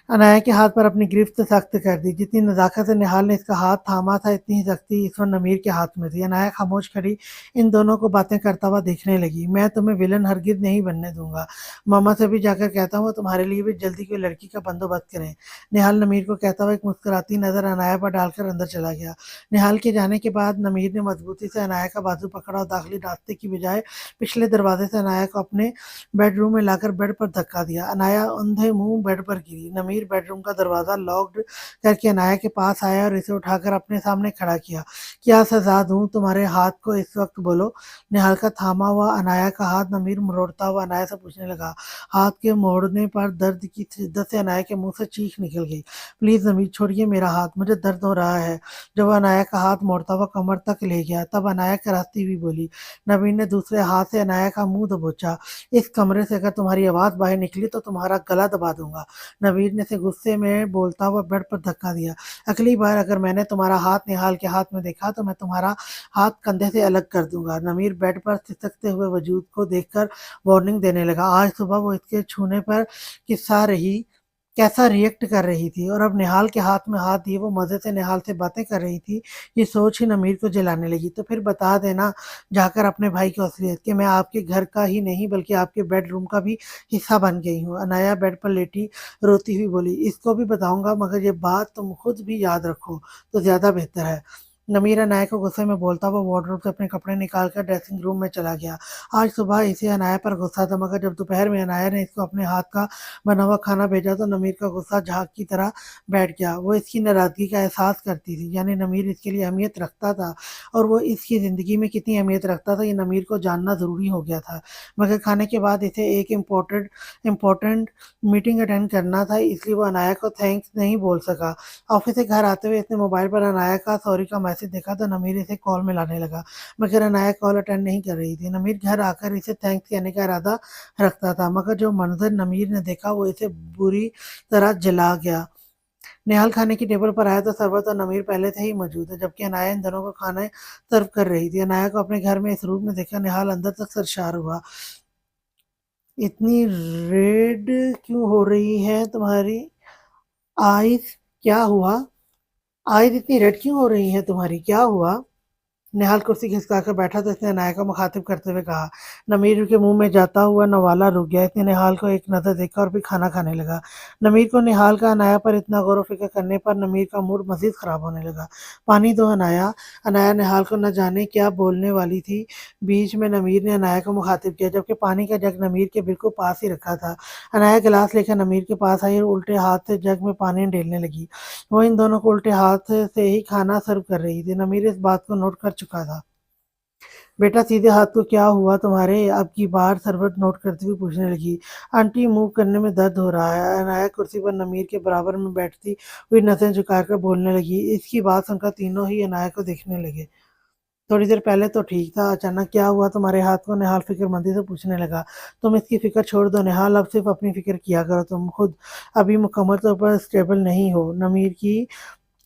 A: अनाया के हाथ पर अपनी गिरफ्त सख्त कर दी। जितनी नज़ाकत से निहाल ने इसका हाथ थामा था, इतनी ही सख्ती इस वक्त नमीर के हाथ में थी। अनाया खामोश खड़ी इन दोनों को बातें करता हुआ देखने लगी। मैं तुम्हें विलन हरगिज़ नहीं बनने दूंगा। मामा से भी जाकर कहता हूँ तुम्हारे लिए भी जल्दी कोई लड़की का बंदोबस्त करें। निहाल नमीर को कहता हुआ एक मुस्कुराती नज़र अनाया पर डालकर अंदर चला गया। निहाल के जाने के बाद नमीर ने मजबूती से अनाया का बाजू पकड़ा और दाखिली रास्ते की बजाय पिछले दरवाजे से अनाया को अपने बेडरूम में लाकर बेड पर धक्का दिया। अनाया अंधे मुंह बेड पर गिरी। नमीर बेडरूम का दरवाजा लॉक्ड करके अनाया के पास आया और इसे उठाकर अपने सामने खड़ा किया। क्या सजा दूं तुम्हारे हाथ को इस वक्त, बोलो? निहाल का थामा हुआ अनाया का हाथ नमीर मरोड़ता हुआ अनाया से पूछने लगा। हाथ के मोड़ने पर दर्द की शिद्दत से अनाया के मुंह से चीख निकल गई। प्लीज नमीर, छोड़िए मेरा हाथ, मुझे दर्द हो रहा है। जब वह अनाया का हाथ मोड़ता हुआ कमर तक ले गया तब अनाया कराहती हुई बोली। नवीन ने दूसरे हाथ से अनाया का मुंह दबोचा। इस कमरे से अगर तुम्हारी आवाज बाहर निकली तो तुम्हारा गला दबा दूंगा। नवीर ने से गुस्से में बोलता हुआ बेड पर धक्का दिया। अगली बार अगर मैंने तुम्हारा हाथ निहाल के हाथ में देखा तो मैं तुम्हारा हाथ कंधे से अलग कर दूंगा। नमीर बेड पर सिसकते हुए वजूद को देखकर वार्निंग देने लगा। आज सुबह वो इसके छूने पर किस्सा रही कैसा रिएक्ट कर रही थी और अब निहाल के हाथ में हाथ दिए वो मजे से निहाल से बातें कर रही थी। ये सोच ही नमीर को जलाने लगी। तो फिर बता देना जाकर अपने भाई की असलियत कि मैं आपके घर का ही नहीं बल्कि आपके बेडरूम का भी हिस्सा बन गई हूँ। अनाया बेड पर लेटी रोती हुई बोली, इसको भी बताऊंगा मगर ये बात तुम खुद भी याद रखो तो ज्यादा बेहतर है। नमीर अनाया को गुस्से में बोलता हुआ वार्डरोब से अपने कपड़े निकालकर ड्रेसिंग रूम में चला गया। आज सुबह इसे अनाया पर गुस्सा था मगर जब दोपहर में अनाया ने इसको अपने हाथ का बना हुआ खाना भेजा तो नमीर का गुस्सा झाग की तरह बैठ गया। वो इसकी नाराजगी का एहसास करती थी, यानी नमीर इसके लिए अहमियत रखता था और वो इसकी ज़िंदगी में कितनी अहमियत रखता था ये नमीर को जानना ज़रूरी हो गया था। मगर खाने के बाद इसे एक इम्पोर्टेंट मीटिंग अटेंड करना था, इसलिए वो अनाया को थैंक्स नहीं बोल सका। ऑफिस से घर आते हुए इसने मोबाइल पर अनाया का सॉरी का मैसेज देखा तो नमीर इसे कॉल मिलाने लगा मगर अनाया कॉल अटेंड नहीं कर रही थी। नमीर घर आकर इसे थैंक्स कहने का इरादा रखता था मगर जो मंजर नमीर ने देखा वो इसे बुरी तरह जला गया। निहाल खाने की टेबल पर आया तो सरवत और नमीर पहले से ही मौजूद है जबकि अनाया इन दोनों को खाना सर्व कर रही थी। अनाया को अपने घर में इस रूप में देखा निहाल अंदर तक सरशार हुआ। इतनी रेड क्यों हो रही है तुम्हारी आईज? क्या हुआ? आईज इतनी रेड क्यों हो रही हैं तुम्हारी? क्या हुआ? निहाल कुर्सी खिसकाकर बैठा तो इसने अनाया को मुखातिब करते हुए कहा। नमीर के मुंह में जाता हुआ नवाला रुक गया। इसने निहाल को एक नज़र देखा और फिर खाना खाने लगा। नमीर को निहाल का अनाया पर इतना गौर व फिक्र करने पर नमीर का मूड मजीद खराब होने लगा। पानी दो अनाया। अनाया निहाल को न जाने क्या बोलने वाली थी। बीच में नमीर ने अनाया को मुखातिब किया जबकि पानी का जग नमीर के बिल्कुल पास ही रखा था। अनाया गिलास लेकर नमीर के पास आई और उल्टे हाथ से जग में पानी डेलने लगी। वो इन दोनों को उल्टे हाथ से ही खाना सर्व कर रही थी। नमीर इस बात को नोट कर चुका था। बेटा सीधे हाथ को क्या हुआ तुम्हारे? अब की बार सरवट नोट करती हुई पूछने लगी। आंटी, मूव करने में दर्द हो रहा है। अनाया कुर्सी पर नमीर के बराबर में बैठती हुई नसें झुकाकर बोलने लगी। इसकी बात सुनकर तीनों ही अनाया को देखने लगे। थोड़ी देर पहले तो ठीक था, अचानक क्या हुआ तुम्हारे हाथ को? निहाल फिक्रमंदी से पूछने लगा। तुम इसकी फिक्र छोड़ दो निहाल, अब सिर्फ अपनी फिक्र किया करो। तुम खुद अभी मुकम्मल तौर पर स्टेबल नहीं हो। नमीर की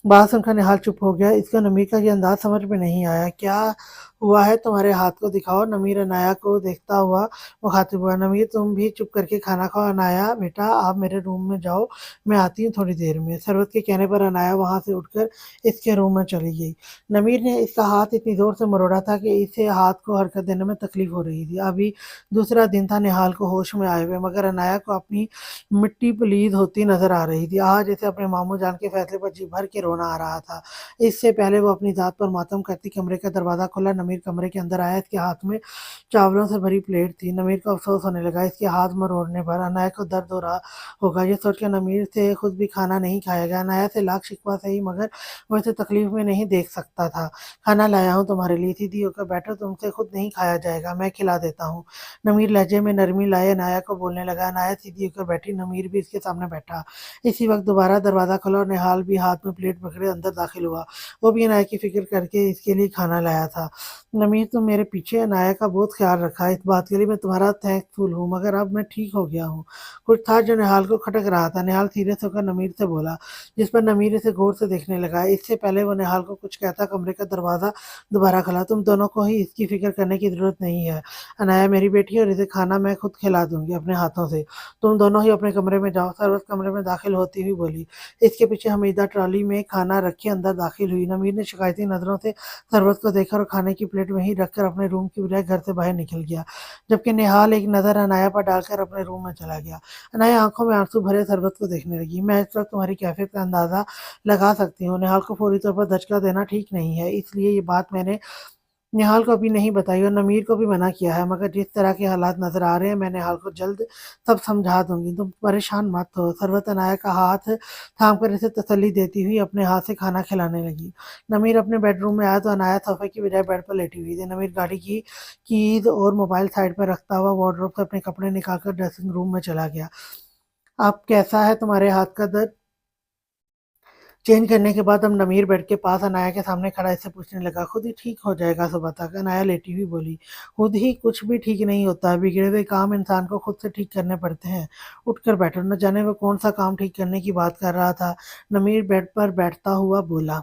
A: बात सुनकर निहाल चुप हो गया। इसका नमीर का ये अंदाज समझ में नहीं आया। क्या हुआ है तुम्हारे हाथ को? दिखाओ। नमीर अनाया को देखता हुआ मुखातिब हुआ। नमीर, तुम भी चुप करके खाना खाओ। अनाया बेटा आप मेरे रूम में जाओ, मैं आती हूँ थोड़ी देर में। सरवत के कहने पर अनाया वहां से उठकर इसके रूम में चली गई। नमीर ने इसका हाथ इतनी जोर से मरोड़ा था कि इसे हाथ को हरकत देने में तकलीफ हो रही थी। अभी दूसरा दिन था निहाल को होश में आए हुए मगर अनाया को अपनी मिट्टी पलीद होती नजर आ रही थी। आज इसे अपने मामू जान के फैसले पर जी भर के रोना आ रहा था। इससे पहले वो अपनी जात पर मातम करती कमरे का दरवाजा खोला। नमीर नमीर कमरे के अंदर आया। इसके हाथ में चावलों से भरी प्लेट थी। नमीर को अफसोस होने लगा, इसके हाथ मरोड़ने पर अनाया को दर्द हो रहा होगा। ये सोचकर नमीर से खुद भी खाना नहीं खाया गया। अनाया से लाख शिकवा सही, मगर वैसे तकलीफ में नहीं देख सकता था। खाना लाया हूँ तुम्हारे लिए, सीधी होकर बैठो, तुमसे खुद नहीं खाया जाएगा, मैं खिला देता हूँ। नमीर लहजे में नरमी लाए अनाया को बोलने लगा। अनाया सीधी होकर बैठी, नमीर भी इसके सामने बैठा। इसी वक्त दोबारा दरवाजा खुला और निहाल भी हाथ में प्लेट पकड़े अंदर दाखिल हुआ। वो भी अनाया की फिक्र करके इसके लिए खाना लाया था। नमीर, तुम मेरे पीछे अनाया का बहुत ख्याल रखा है, इस बात के लिए मैं तुम्हारा थैंकफुल हूँ, मगर अब मैं ठीक हो गया हूँ। कुछ था जो निहाल को खटक रहा था। निहाल सीरियस होकर नमीर से बोला, जिस पर नमीर इसे गौर से देखने लगा। इससे पहले वो निहाल को कुछ कहता, कमरे का दरवाजा दोबारा खुला। तुम दोनों को ही इसकी फिक्र करने की जरूरत नहीं है। अनाया मेरी बेटी है और इसे खाना मैं खुद खिला दूंगी अपने हाथों से। तुम दोनों ही अपने कमरे में जाओ। सरवत कमरे में दाखिल होती हुई बोली। इसके पीछे हमीदा ट्रॉली में खाना रखे अंदर दाखिल हुई। नमीर ने शिकायती नजरों से सरवत को देखा और खाने की प्लेट वहीं रखकर अपने रूम की बजाय घर से बाहर निकल गया, जबकि निहाल एक नज़र अनाया पर डालकर अपने रूम में चला गया। अनाया आंखों में आंसू भरे सरबत को देखने लगी। मैं इस वक्त तुम्हारी कैफियत का अंदाजा लगा सकती हूँ। निहाल को फौरी तौर पर दचका देना ठीक नहीं है, इसलिए ये बात मैंने निहाल को अभी नहीं बताई और नमीर को भी मना किया है, मगर जिस तरह के हालात नजर आ रहे हैं मैं निहाल को जल्द सब समझा दूंगी। तुम परेशान मत हो। सरवत अनाया का हाथ थाम कर इसे तसल्ली देती हुई अपने हाथ से खाना खिलाने लगी। नमीर अपने बेडरूम में आया तो अनाया सोफे की बजाय बेड पर लेटी हुई थी। नमीर गाड़ी की कीज और मोबाइल साइड पर रखता हुआ वार्डरोब से अपने कपड़े निकालकर ड्रेसिंग रूम में चला गया। अब कैसा है तुम्हारे हाथ का दर्द? चेंज करने के बाद अब नमीर बेड के पास अनाया के सामने खड़ा इससे पूछने लगा। खुद ही ठीक हो जाएगा सुबह तक, अनाया लेटी हुई बोली। खुद ही कुछ भी ठीक नहीं होता, बिगड़े हुए काम इंसान को खुद से ठीक करने पड़ते हैं। उठकर बैठो। न जाने वो कौन सा काम ठीक करने की बात कर रहा था। नमीर बेड पर बैठता हुआ बोला।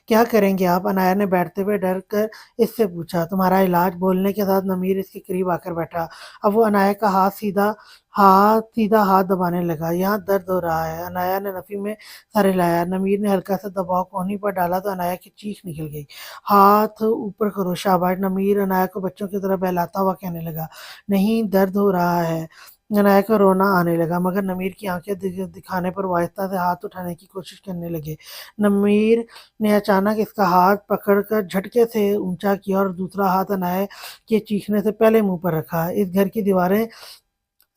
A: क्या करेंगे आप? अनाया ने बैठते हुए डर कर इससे पूछा। तुम्हारा इलाज। बोलने के साथ नमीर इसके करीब आकर बैठा। अब वो अनाया का सीधा हाथ दबाने लगा। यहाँ दर्द हो रहा है। अनाया ने नफी में सर हिलाया। नमीर ने हल्का सा दबाव कोहनी पर डाला तो अनाया की चीख निकल गई। हाथ ऊपर करो, शाबाश। नमीर अनाया को बच्चों की तरह बहलाता हुआ कहने लगा। नहीं, दर्द हो रहा है। अनाया को रोना आने लगा, मगर नमीर की आंखें दिखाने पर वो आहिस्ता से हाथ उठाने की कोशिश करने लगे। नमीर ने अचानक इसका हाथ पकड़कर झटके से ऊंचा किया और दूसरा हाथ अनाया के चीखने से पहले मुंह पर रखा। इस घर की दीवारें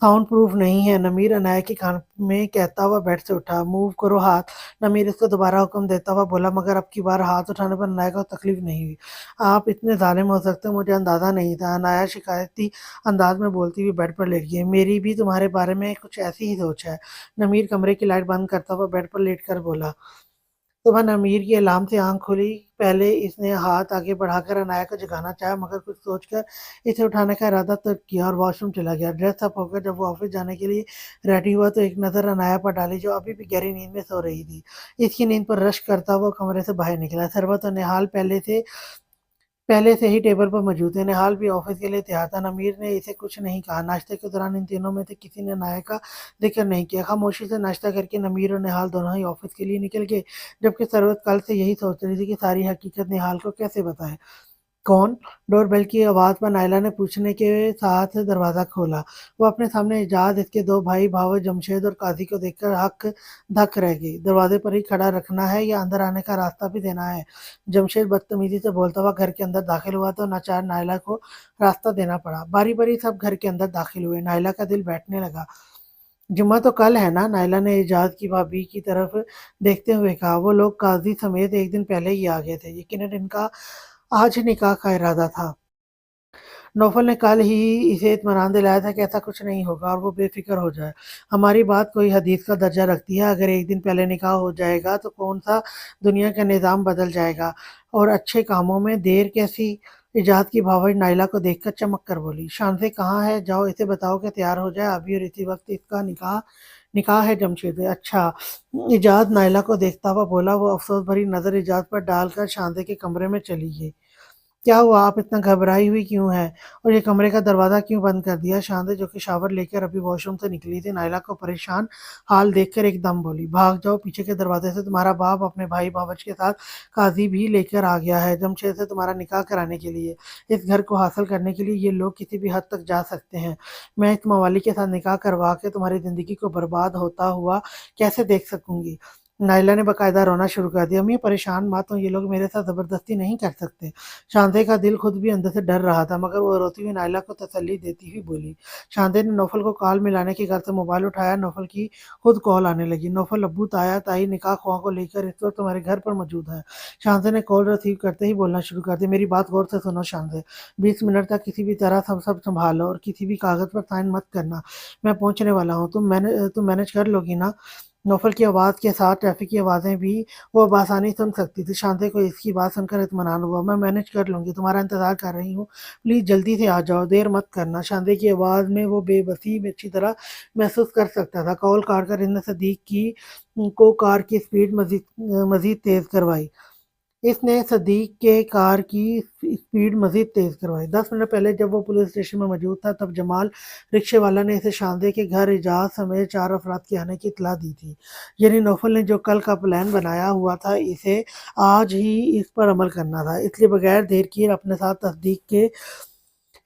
A: साउंड प्रूफ नहीं है। नमीर अनाया के कान में कहता हुआ बेड से उठा। मूव करो हाथ। नमीर इसको दोबारा हुक्म देता हुआ बोला, मगर अब की बार हाथ उठाने पर अनाया को तकलीफ नहीं हुई। आप इतने जालिम हो सकते हो, मुझे अंदाजा नहीं था। अनाया शिकायती अंदाज में बोलती हुई बेड पर लेट गई। मेरी भी तुम्हारे बारे में कुछ ऐसी ही सोच है। नमीर कमरे की लाइट बंद करता हुआ बेड पर लेट कर बोला। सुबह नमीर की अलार्म से आंख खुली। पहले इसने हाथ आगे बढ़ाकर अनाया को जगाना चाहा, मगर कुछ सोचकर इसे उठाने का इरादा तर्क किया और वॉशरूम चला गया। ड्रेस अप होकर जब वो ऑफिस जाने के लिए रेडी हुआ तो एक नज़र अनाया पर डाली, जो अभी भी गहरी नींद में सो रही थी। इसकी नींद पर रश करता हुआ कमरे से बाहर निकला। सरबत और निहाल पहले से ही टेबल पर मौजूद थे। निहाल भी ऑफिस के लिए तैयार था। नमीर ने इसे कुछ नहीं कहा। नाश्ते के दौरान इन तीनों में से किसी ने अनाया का जिक्र नहीं किया। खामोशी से नाश्ता करके नमीर और निहाल दोनों ही ऑफिस के लिए निकल गए, जबकि सरवत कल से यही सोच रही थी कि सारी हकीकत निहाल को कैसे बताए। कौन? डोरबेल की आवाज़ पर नायला ने पूछने के साथ दरवाज़ा खोला। वो अपने सामने इजाज़, इसके दो भाई भावज जमशेद और काजी को देखकर हक धक रह गई। दरवाजे पर ही खड़ा रखना है या अंदर आने का रास्ता भी देना है? जमशेद बदतमीजी से बोलता हुआ घर के अंदर दाखिल हुआ तो नाचार नायला को रास्ता देना पड़ा। बारी बारी सब घर के अंदर दाखिल हुए। नायला का दिल बैठने लगा। जुम्मा तो कल है ना? नायला ने इजाज की भाभी की तरफ देखते हुए कहा। वो लोग काजी समेत एक दिन पहले ही आ गए थे। यकीनन इनका आज निकाह का इरादा था। नौफल ने कल ही इसे इत्मीनान दिलाया था कि ऐसा कुछ नहीं होगा और वो बेफिक्र हो जाए। हमारी बात कोई हदीस का दर्जा रखती है। अगर एक दिन पहले निकाह हो जाएगा तो कौन सा दुनिया का निज़ाम बदल जाएगा। और अच्छे कामों में देर कैसी? इजाज़ की भावज नाइला को देखकर चमक कर बोली। शान से कहाँ है? जाओ इसे बताओ कि तैयार हो जाए अभी और इसी वक्त इसका निकाह निकाह है जमशेद से। अच्छा। इजाज़ नाइला को देखता हुआ बोला। वो अफसोस भरी नज़र इजाज़ पर डालकर शांति के कमरे में चली गई। क्या हुआ? आप इतना घबराई हुई क्यों हैं? और ये कमरे का दरवाज़ा क्यों बंद कर दिया? शांति, जो कि शावर लेकर अभी वॉशरूम से निकली थी, नायला को परेशान हाल देखकर एकदम बोली। भाग जाओ पीछे के दरवाजे से। तुम्हारा बाप अपने भाई बावच के साथ काजी भी लेकर आ गया है जमशेद से तुम्हारा निकाह कराने के लिए। इस घर को हासिल करने के लिए ये लोग किसी भी हद तक जा सकते हैं। मैं इस मवाली के साथ निकाह करवा के तुम्हारी ज़िंदगी को बर्बाद होता हुआ कैसे देख सकूंगी? नायला ने बाकायदा रोना शुरू कर दिया। "मैं परेशान मत हो, ये लोग मेरे साथ ज़बरदस्ती नहीं कर सकते।" शांति का दिल खुद भी अंदर से डर रहा था, मगर वो रोती हुई नायला को तसल्ली देती हुई बोली। शांति ने नौफल को कॉल मिलाने के घर से मोबाइल उठाया, नौफल की खुद कॉल आने लगी। "नौफल, अब्बू, ताया, ताई निकाह ख्वाह को लेकर इस वक़्त तुम्हारे घर पर मौजूद हैं।" शांति ने कॉल रिसीव करते ही बोलना शुरू कर दिया। "मेरी बात गौर से सुनो शांति, 20 मिनट तक किसी भी तरह सब सँभालो और किसी भी कागज़ पर साइन मत करना। मैं पहुँचने वाला हूँ। तुम मैनेज कर लोगी ना?" नौफल की आवाज़ के साथ ट्रैफ़िक की आवाज़ें भी वो बआसानी सुन सकती थी। शांति को इसकी बात सुनकर इत्मीनान हुआ। "मैं मैनेज कर लूँगी, तुम्हारा इंतज़ार कर रही हूँ। प्लीज़ जल्दी से आ जाओ, देर मत करना।" शांति की आवाज़ में वो बेबसी में अच्छी तरह महसूस कर सकता था। कॉल काट कर इसने सदीक की को कार की स्पीड मज़ीद तेज़ करवाई। इसने सदीक के कार की स्पीड मज़ीद तेज़ करवाई। 10 मिनट पहले जब वो पुलिस स्टेशन में मौजूद था, तब जमाल रिक्शे वाला ने इसे शांति के घर इजाज़ समेत 4 अफराद के आने की इत्तला दी थी। यानी नौफल ने जो कल का प्लान बनाया हुआ था, इसे आज ही इस पर अमल करना था। इसलिए बगैर देर किए अपने साथ तस्दीक के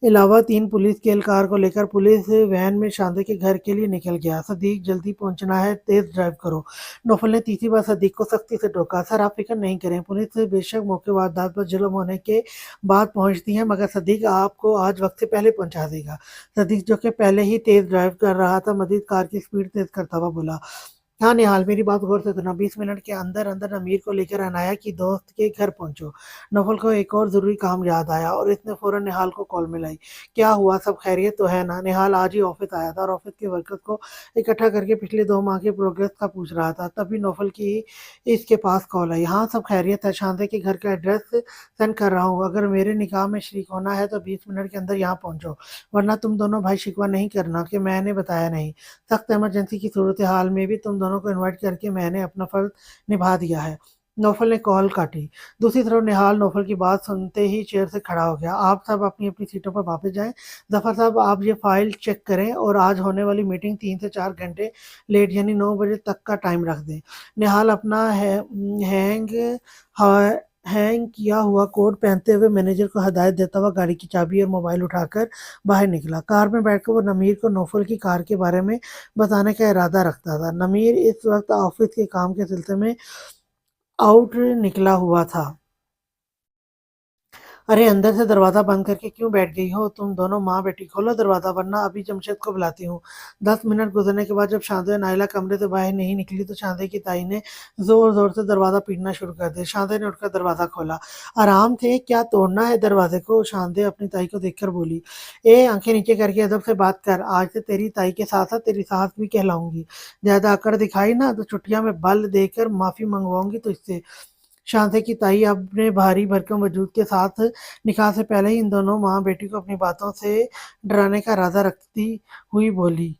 A: अलावा 3 पुलिस की एहलकार को लेकर पुलिस वैन में शांति के घर के लिए निकल गया। "सदीक, जल्दी पहुँचना है, तेज़ ड्राइव करो।" नौफल ने तीसरी बार सदीक को सख्ती से टोका। "सर, आप फ़िक्र नहीं करें, पुलिस बेशक मौके वारदात पर जुल्म होने के बाद पहुँचती है, मगर सदीक आपको आज वक़्त से पहले पहुँचा देगा।" सदीक, जो कि पहले ही तेज़ ड्राइव कर रहा था, मज़ीद कार की स्पीड तेज़ करता हुआ बोला। "हाँ, निहाल, मेरी बात गौर से सुनो, 20 मिनट के अंदर-अंदर अमीर को लेकर अनाया की दोस्त के घर पहुँचो।" नौफल को एक और ज़रूरी काम याद आया और इसने फ़ौरन निहाल को कॉल मिलाई। "क्या हुआ, सब खैरियत तो है ना?" निहाल आज ही ऑफ़िस आया था और ऑफ़िस के वर्कर्स को इकट्ठा करके पिछले 2 माह के प्रोग्रेस का पूछ रहा था। तभी नौफल की इसके पास कॉल आई। "हाँ, सब खैरियत है, शांति के घर का एड्रेस सेंड कर रहा हूँ। अगर मेरे निकाह में शरीक होना है तो 20 मिनट के अंदर यहाँ पहुँचो, वरना तुम दोनों भाई शिकवा नहीं करना कि मैंने बताया नहीं। सख्त इमरजेंसी की सूरत-ए-हाल में भी तुम दोनों को इनवाइट करके मैंने अपना फ़र्ज़ निभा दिया है।" नौफल ने कॉल काटी। दूसरी तरफ निहाल नौफल की बात सुनते ही चेयर से खड़ा हो गया। "आप सब अपनी-अपनी सीटों पर वापस जाएँ। ज़फ़र साहब, आप ये फ़ाइल चेक करें और आज होने वाली मीटिंग 3 से 4 घंटे लेट यानी 9 बजे तक का टाइम रख दें।" निहाल अपना ह हैंग किया हुआ कोट पहनते हुए मैनेजर को हदायत देता हुआ गाड़ी की चाबी और मोबाइल उठाकर बाहर निकला। कार में बैठकर वो नमीर को नौफल की कार के बारे में बताने का इरादा रखता था। नमीर इस वक़्त ऑफ़िस के काम के सिलसिले में आउट निकला हुआ था। "अरे! अंदर से दरवाज़ा बंद करके क्यों बैठ गई हो तुम दोनों माँ-बेटी? खोलो दरवाज़ा, वरना अभी जमशेद को बुलाती हूँ।" 10 मिनट गुज़रने के बाद जब शांति और नायला कमरे से बाहर नहीं निकली, तो शांति की ताई ने ज़ोर-ज़ोर से दरवाज़ा पीटना शुरू कर दिया। शांति ने उठकर दरवाज़ा खोला। "आराम से, क्या तोड़ना है दरवाज़े को?" शांति अपनी ताई को देखकर बोली। आँखें नीचे करके अदब से बात कर। आज से तेरी ताई के साथ-साथ तेरी सास भी कहलाऊँगी। ज़्यादा अकड़ दिखाई ना, तो चुटिया में बल देकर माफ़ी मँगवाऊँगी तुझसे।" शांति की ताई अपने भारी भरकम वजूद के साथ निकाह से पहले ही इन दोनों माँ-बेटी को अपनी बातों से डराने का इरादा रखती हुई बोली।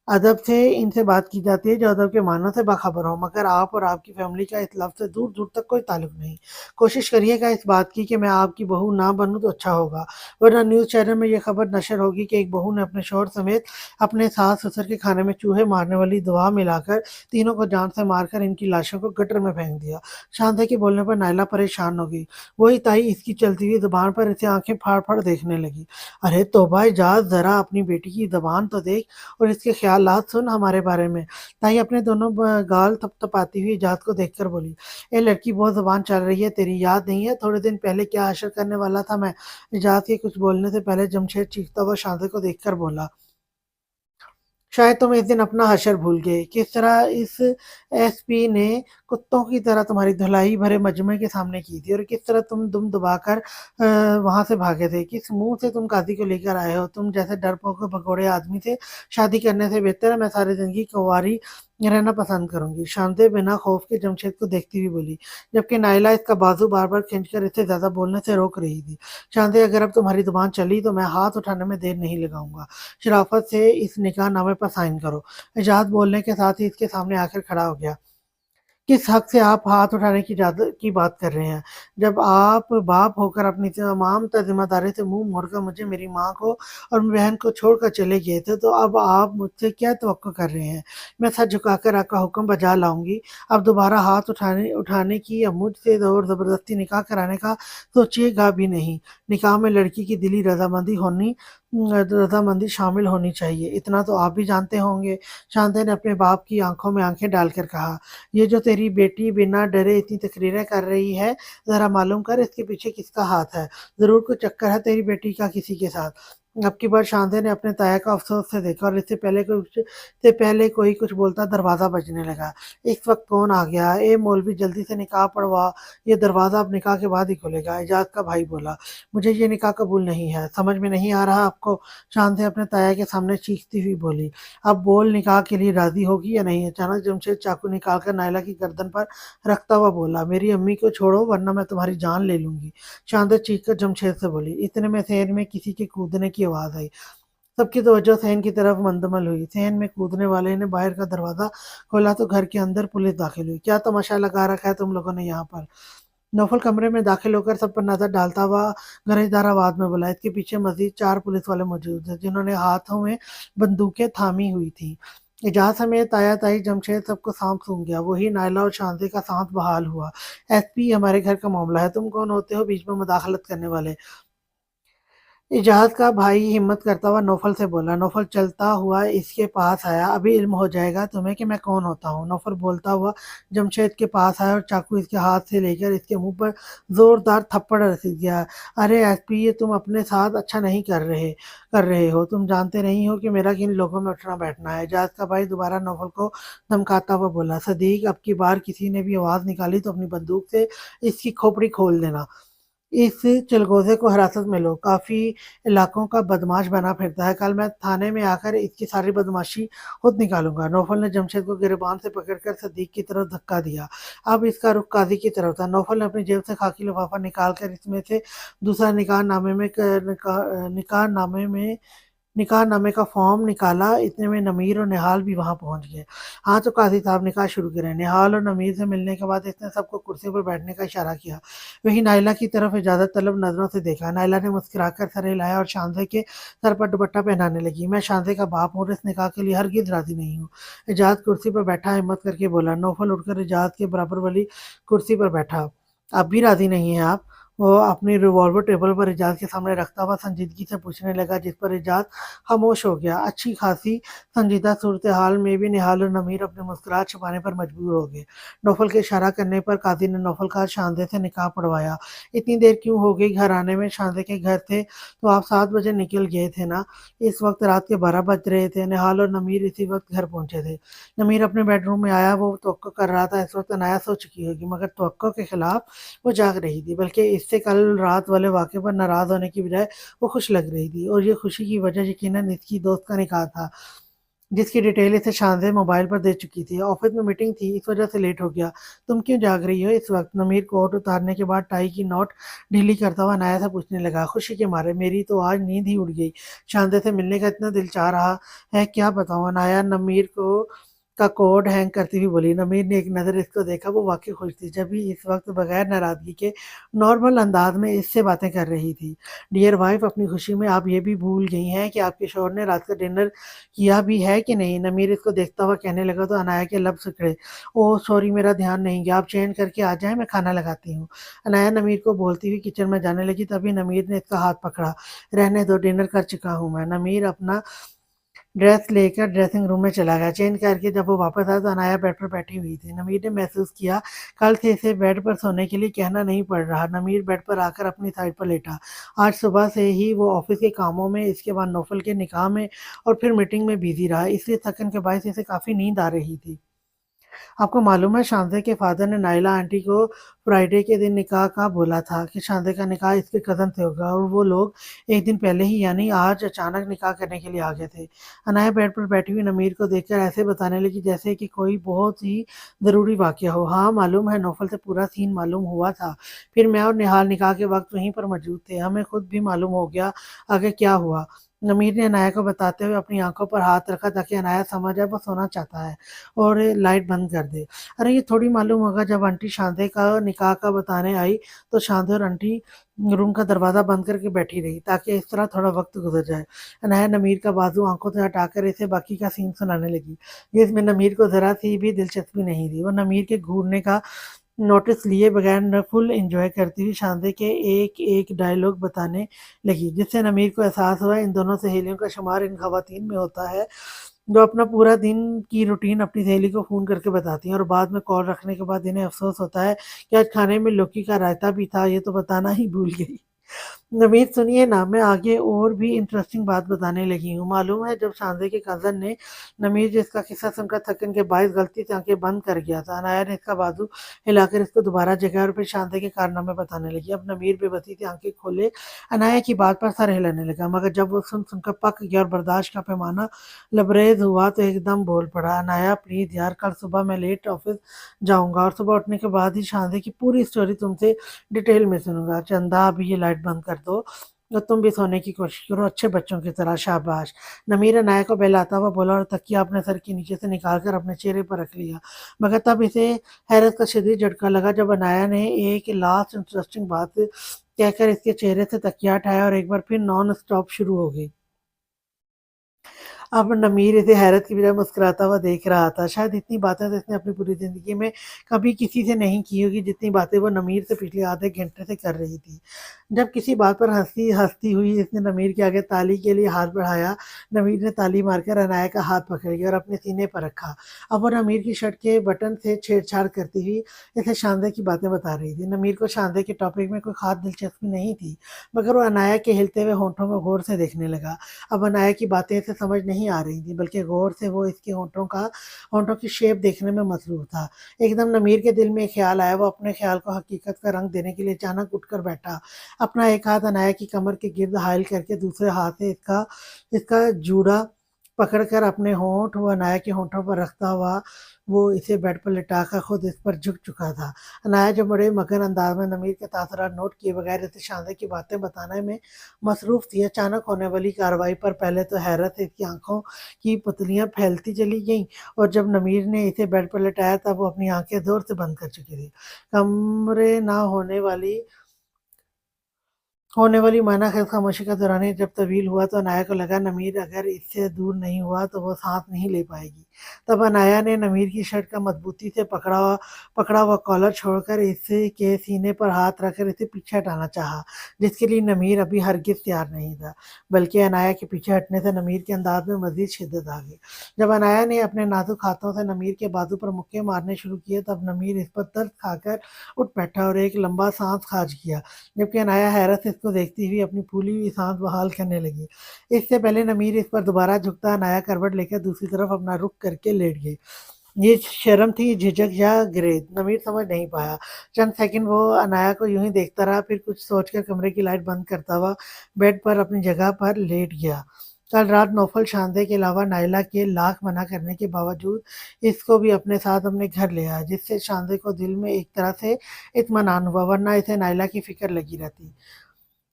A: अदब से इनसे बात की जाती है जो अदब के मायनों से बाखबर हों, मगर आप और आपकी फ़ैमिली का इस लफ्ज़ से दूर-दूर तक कोई ताल्लुक नहीं। कोशिश करिएगा इस बात की कि मैं आपकी बहू ना बनूँ तो अच्छा होगा, वरना न्यूज़ चैनल में ये खबर नशर होगी कि एक बहू ने अपने शौहर समेत अपने सास-ससुर के खाने में चूहे मारने वाली दवा मिलाकर तीनों को जान से मारकर इनकी लाशों को गटर में फेंक दिया। शांति के बोलने पर नायला परेशान हो गई। वही ताई इसकी चलती हुई ज़ुबान पर इसे आँखें फाड़-फाड़ देखने लगी। "अरे तौबा! इजाज़, ज़रा अपनी बेटी की ज़बान तो देख और इसके ख़यालात सुन हमारे बारे में।" ताई अपने दोनों गाल थपथपाती हुई इजाज़ को देखकर बोली, "ए लड़की, बहुत ज़ुबान चल रही है तेरी, याद नहीं है थोड़े दिन पहले क्या हशर करने वाला था मैं?" इजाज़ के कुछ बोलने से पहले जमशेद चीखता हुआ शांति को देखकर बोला, "शायद तुम इस दिन अपना हशर भूल गए। किस तरह इस एसपी ने कुत्तों की तरह तुम्हारी धुलाई भरे मजमे के सामने की थी और किस तरह तुम दुम दबाकर वहाँ से भागे थे। किस मुँह से तुम काज़ी को लेकर आए हो? तुम जैसे डरपोक भगोड़े आदमी से शादी करने से बेहतर है मैं सारी ज़िंदगी कुँवारी रहना पसंद करूँगी।" शांति बिना खौफ के जमशेद को देखती हुई बोली, जबकि नायला इसका बाजू बार-बार खींचकर इसे ज़्यादा बोलने से रोक रही थी। "शांति, अगर अब तुम्हारी ज़ुबान चली तो मैं हाथ उठाने में देर नहीं लगाऊँगा। शराफ़त से इस निकाहनामे पर साइन करो।" इजाज़ बोलने के साथ ही इसके सामने आकर खड़ा हो गया। किस हक से आप हाथ उठाने की की बात कर रहे हैं? जब आप बाप होकर अपनी तमाम ज़िम्मेदारी से मुँह मोड़कर मुझे, मेरी माँ को और बहन को छोड़कर चले गए थे, तो अब आप मुझसे क्या तवक्को कर रहे हैं? मैं सर झुकाकर आपका हुक्म बजा लाऊँगी। अब दोबारा हाथ उठाने उठाने की या मुझसे ज़बरदस्ती निकाह कराने का सोचिएगा भी नहीं। निकाह में लड़की की दिली रज़ामंदी होनी रज़ामंदी शामिल होनी चाहिए, इतना तो आप भी जानते होंगे। शांता ने अपने बाप की आँखों में आँखें डालकर कहा, "ये जो तेरी बेटी बिना डरे इतनी तकरीरें कर रही है, ज़रा मालूम कर इसके पीछे किसका हाथ है? ज़रूर कोई चक्कर है तेरी बेटी का किसी के साथ।" अब की बार शांता ने अपने ताया को अफ़सोस से देखा और इससे पहले कोई कुछ बोलता दरवाज़ा बजने लगा। इस वक़्त कौन आ गया? "ए मौलवी जल्दी से निकाह पढ़वा, ये दरवाज़ा अब निकाह के बाद ही खुलेगा।" एजाज़ का भाई बोला। मुझे ये निकाह कबूल नहीं है, समझ में नहीं आ रहा आपको? शांति अपने ताया के सामने चीखती हुई बोली। अब बोल निकाह के लिए राज़ी होगी या नहीं? अचानक जमशेद चाकू निकालकर नायला की गर्दन पर रखता हुआ बोला, मेरी अम्मी को छोड़ो वरना मैं तुम्हारी जान ले लूँगी। शांति चीखकर जमशेद से बोली। इतने में सेन में किसी के कूदने की आवाज़ आई। सबकी तवज्जो सेन की तरफ मंतमल हुई। सेन में कूदने वाले ने बाहर का दरवाज़ा खोला तो घर के अंदर पुलिस दाखिल हुई। क्या तमाशा लगा रखा है तुम लोगों ने यहाँ पर? नौफल कमरे में दाखिल होकर सब पर नज़र डालता हुआ गरजदार आवाज़ में बोला, इसके पीछे मज़ीद 4 पुलिस वाले मौजूद थे, जिन्होंने हाथों में बंदूकें थामी हुई थीं। एजाज़ समेत ताया-ताई जमशेद सबको साँप सूँघ गया। वही नायला और शांति का साथ बहाल हुआ। एसपी हमारे घर का मामला है, तुम कौन होते हो बीच में मुदाखलत करने वाले? इजाज़ का भाई हिम्मत करता हुआ नौफल से बोला। नौफल चलता हुआ इसके पास आया, अभी इल्म हो जाएगा तुम्हें कि मैं कौन होता हूँ। नौफल बोलता हुआ जमशेद के पास आया और चाकू इसके हाथ से लेकर इसके मुँह पर ज़ोरदार थप्पड़ रसीद दिया। अरे एसपी ये तुम अपने साथ अच्छा नहीं कर रहे हो। तुम जानते नहीं हो कि मेरा किन लोगों में उठना बैठना है। इजाज़ का भाई दोबारा नौफल को धमकाता हुआ बोला, सदीक अब की बार किसी ने भी आवाज़ निकाली तो अपनी बंदूक से इसकी खोपड़ी खोल देना। इस चिलगोज़े को हिरासत में लो, काफ़ी इलाकों का बदमाश बना फिरता है, कल मैं थाने में आकर इसकी सारी बदमाशी खुद निकालूँगा। नौफल ने जमशेद को गिरबान से पकड़कर सदीक की तरफ धक्का दिया। अब इसका रुख काज़ी की तरफ था। नौफल ने अपनी जेब से खाकी लिफ़ाफ़ा निकालकर इसमें से दूसरा निकाहनामे का फ़ॉर्म निकाला, इतने में नमीर और निहाल भी वहाँ पहुँच गए। हाँ, तो काज़ी साहब निकाह शुरू करें। निहाल और नमीर से मिलने के बाद इसने सबको कुर्सी पर बैठने का इशारा किया। वहीं नायला की तरफ इजाज़त तलब नज़रों से देखा। नायला ने मुस्कुराकर सर हिलाया और शांज़े के सर पर दुपट्टा पहनाने लगी। मैं शांज़े का बाप हूँ और इस निकाह के लिए हरगिज़ राज़ी नहीं हूँ। इजाज़ कुर्सी पर बैठा हिम्मत करके बोला। नौफल उठकर इजाज़ के बराबर वाली कुर्सी पर बैठा। अब भी राज़ी नहीं हैं आप? वो अपनी रिवॉल्वर टेबल पर इजाज़ के सामने रखता हुआ संजीदगी से पूछने लगा, जिस पर इजाज़ खामोश हो गया। अच्छी खासी संजीदा सूरत-ए-हाल में भी निहाल और नमीर अपनी मुस्कुराहट छुपाने पर मजबूर हो गए। नौफल के इशारा करने पर काज़ी ने नौफल का शांज़े से निकाह पढ़वाया। इतनी देर क्यों हो गई घर आने में? शांज़े के घर थे तो आप 7 बजे निकल गए थे ना? इस वक़्त रात के 12 बज रहे थे। निहाल और नमीर इसी वक़्त घर पहुँचे थे। नमीर अपने बेडरूम में आया, वो तवक्को कर रहा था इस वक़्त अनाया सो चुकी होगी, मगर तवक्को के खिलाफ वो जाग रही थी, बल्कि इससे कल रात वाले वाक़े पर नाराज़ होने की बजाय वो खुश लग रही थी और ये खुशी की वजह यकीनन इसकी दोस्त का निकाह था, जिसकी डिटेल इसे शानज़े मोबाइल पर दे चुकी थी। ऑफ़िस में मीटिंग थी, इस वजह से लेट हो गया। तुम क्यों जाग रही हो इस वक़्त? नमीर कोट उतारने के बाद टाई की नॉट ढीली करता हुआ अनाया से पूछने लगा। खुशी के मारे मेरी तो आज नींद ही उड़ गई। शानज़े से मिलने का इतना दिल चाह रहा है, क्या बताऊँ? अनाया नमीर को का कोट हैंग करती हुई बोली। नमीर ने एक नज़र इसको देखा, वो वाक़ई खुश थी, जब भी इस वक़्त बगैर नाराज़गी के नॉर्मल अंदाज़ में इससे बातें कर रही थी। डियर वाइफ़, अपनी खुशी में आप ये भी भूल गई हैं कि आपके शौहर ने रात का डिनर किया भी है कि नहीं? नमीर इसको देखता हुआ कहने लगा तो अनाया के लब सिकुड़े। ओह! सॉरी मेरा ध्यान नहीं गया, आप चेंज करके आ जाएँ, मैं खाना लगाती हूँ। अनाया नमीर को बोलती हुई किचन में जाने लगी, तभी नमीर ने इसका हाथ पकड़ा। रहने दो, डिनर कर चुका हूँ मैं। नमीर अपना ड्रेस लेकर ड्रेसिंग रूम में चला गया। चेंज करके जब वो वापस आया तो अनाया बेड पर बैठी हुई थी। नमीर ने महसूस किया कल से इसे बेड पर सोने के लिए कहना नहीं पड़ रहा। नमीर बेड पर आकर अपनी साइड पर लेटा। आज सुबह से ही वो ऑफ़िस के कामों में, इसके बाद नौफल के निकाह में और फिर मीटिंग में बिज़ी रहा, इसलिए थकन के बायस इसे काफ़ी नींद आ रही थी। आपको मालूम है शांता के फादर ने नायला आंटी को फ्राइडे के दिन निकाह का बोला था कि शांता का निकाह इसके कज़न से होगा और वो लोग एक दिन पहले ही यानी आज अचानक निकाह करने के लिए आ गए थे। अनाया बेड पर बैठी हुई नमीर को देखकर ऐसे बताने लगी जैसे कि कोई बहुत ही ज़रूरी वाक़या हो। हाँ, मालूम है नौफल से पूरा सीन मालूम हुआ था। फिर मैं और निहाल निकाह के वक़्त वहीं पर मौजूद थे। हमें खुद भी मालूम हो गया आगे क्या हुआ। नमीर ने अनाया को बताते हुए अपनी आँखों पर हाथ रखा ताकि अनाया समझ जाए वो सोना चाहता है। और लाइट बंद कर दे। अरे ये थोड़ी मालूम होगा जब आंटी शांते का निकाह का बताने आई तो शांते और आंटी रूम का दरवाज़ा बंद करके बैठी रही ताकि इस तरह थोड़ा वक़्त गुज़र जाए। अनाया नमीर का बाजू आँखों से हटाकर इसे बाकी का सीन सुनाने लगी, जिसमें नमीर को ज़रा-सी भी दिलचस्पी नहीं थी। वो नमीर के घूरने का नोटिस लिए बगैर न फुल एन्जॉय करती हुई शांति के एक-एक डायलॉग बताने लगी, जिससे नमीर को एहसास हुआ इन दोनों सहेलियों का शुमार इन ख़वातीन में होता है, जो अपना पूरा दिन की रूटीन अपनी सहेली को फ़ोन करके बताती हैं और बाद में कॉल रखने के बाद इन्हें अफ़सोस होता है कि आज खाने में लौकी का रायता भी था, ये तो बताना ही भूल गई। नवीद सुनिए ना, मैं आगे और भी इंटरेस्टिंग बात बताने लगी हूँ। मालूम है जब शांति के कज़न ने नमीर जिसका किस्सा सुनकर थकन के बायस गलती से आँखें बंद कर गया था। अनाया ने इसका बाजू हिलाकर इसको दोबारा जगाया और फिर शांति के कारनामे बताने लगी। अब नमीर बेबसी से आँखें खोले अनाया की बात पर सर हिलाने लगा, मगर जब वो सुनकर पक गया और बर्दाश्त का पैमाना लबरेज हुआ तो एकदम बोल पड़ा, अनाया प्लीज़ यार, कल सुबह मैं लेट ऑफिस जाऊँगा और सुबह उठने के बाद ही शांति की पूरी स्टोरी तुमसे डिटेल में सुनूँगा। चंदा अभी ये लाइट बंद कर दो और तुम भी सोने की कोशिश करो अच्छे बच्चों की तरह, शाबाश। नमीर अनाया को बहलाता हुआ बोला और तकिया अपने सर के नीचे से निकाल कर अपने चेहरे पर रख लिया। मगर तब इसे हैरत का शदीद झटका लगा जब अनाया ने एक लास्ट इंटरेस्टिंग बात कहकर इसके चेहरे से तकिया हटाया और एक बार फिर नॉन स्टॉप शुरू हो गई। अब नमीर इसे हैरत की बजाय मुस्कुराता हुआ देख रहा था। शायद इतनी बातें तो इसने अपनी पूरी ज़िंदगी में कभी किसी से नहीं की होगी, जितनी बातें वो नमीर से पिछले आधे घंटे से कर रही थी। जब किसी बात पर हँसती हुई इसने नमीर के आगे ताली के लिए हाथ बढ़ाया, नमीर ने ताली मारकर अनाया का हाथ पकड़ लिया और अपने सीने पर रखा। अब वो नमीर की शर्ट के बटन से छेड़छाड़ करती हुई इसे शानदे की बातें बता रही थी। नमीर को शानदे के टॉपिक में कोई ख़ास दिलचस्पी नहीं थी, मगर वो अनाया के हिलते हुए होठों को गौर से देखने लगा। अब अनाया की बातें इसे समझ नहीं आ रही थी, बल्कि गौर से वो इसके होंठों की शेप देखने में मसरूफ़ था। एकदम नमीर के दिल में एक ख़्याल आया, वो अपने ख़्याल को हकीकत का रंग देने के लिए अचानक उठकर बैठा। अपना एक हाथ अनाया की कमर के गिर्द हायल करके दूसरे हाथ से इसका इसका जूड़ा पकड़कर अपने होंठ वो अनाया के होंठों पर रखता हुआ वो इसे बेड पर लिटाकर खुद इस पर झुक चुका था। अनाया जो बड़े मगन अंदाज में नमीर के तासरात नोट किए बगैर इसे शानदार की बातें बताने में मसरूफ़ थी। अचानक होने वाली कार्रवाई पर पहले तो हैरत से इसकी आँखों की पुतलियाँ फैलती चली गईं और जब नमीर ने इसे बेड पर लिटाया तब वो अपनी आँखें ज़ोर से बंद कर चुकी थी। कमरे ना होने वाली माना-ख़ैज़ खामोशी का दौरान जब तवील हुआ तो अनाया को लगा नमीर अगर इससे दूर नहीं हुआ तो वो साँस नहीं ले पाएगी। तब अनाया ने नमीर की शर्ट का मज़बूती से पकड़ा हुआ कॉलर छोड़कर इसे के सीने पर हाथ रखकर इसे पीछे हटाना चाहा, जिसके लिए नमीर अभी हरगिज़ तैयार नहीं था। बल्कि अनाया के पीछे हटने से नमीर के अंदाज़ में मज़ीद शिद्दत आ गई। जब अनाया ने अपने नाज़ुक हाथों से नमीर के बाजू पर मुक्के मारने शुरू किए तब नमीर इस पर तरस खाकर उठ बैठा और एक लंबा साँस खाच किया। जबकि अनाया हैरत से इसको देखती हुई अपनी फूली हुई साँस बहाल करने लगी। इससे पहले नमीर इस पर दोबारा झुकता अनाया करवट लेकर दूसरी तरफ अपना रुख करके लेट गई। ये शर्म थी, झिझक या ग्रेज़, नमीर समझ नहीं पाया। चंद सेकंड वो अनाया को यूँ ही देखता रहा, फिर कुछ सोचकर कमरे की लाइट बंद करता हुआ बेड पर अपनी जगह पर लेट गया। कल रात नौफल शांति के अलावा नायला के लाख मना करने के बावजूद इसको भी अपने साथ अपने घर ले आया, जिससे शांति को दिल में एक तरह से इत्मीनान हुआ, वरना इसे नायला की फ़िक्र लगी रहती।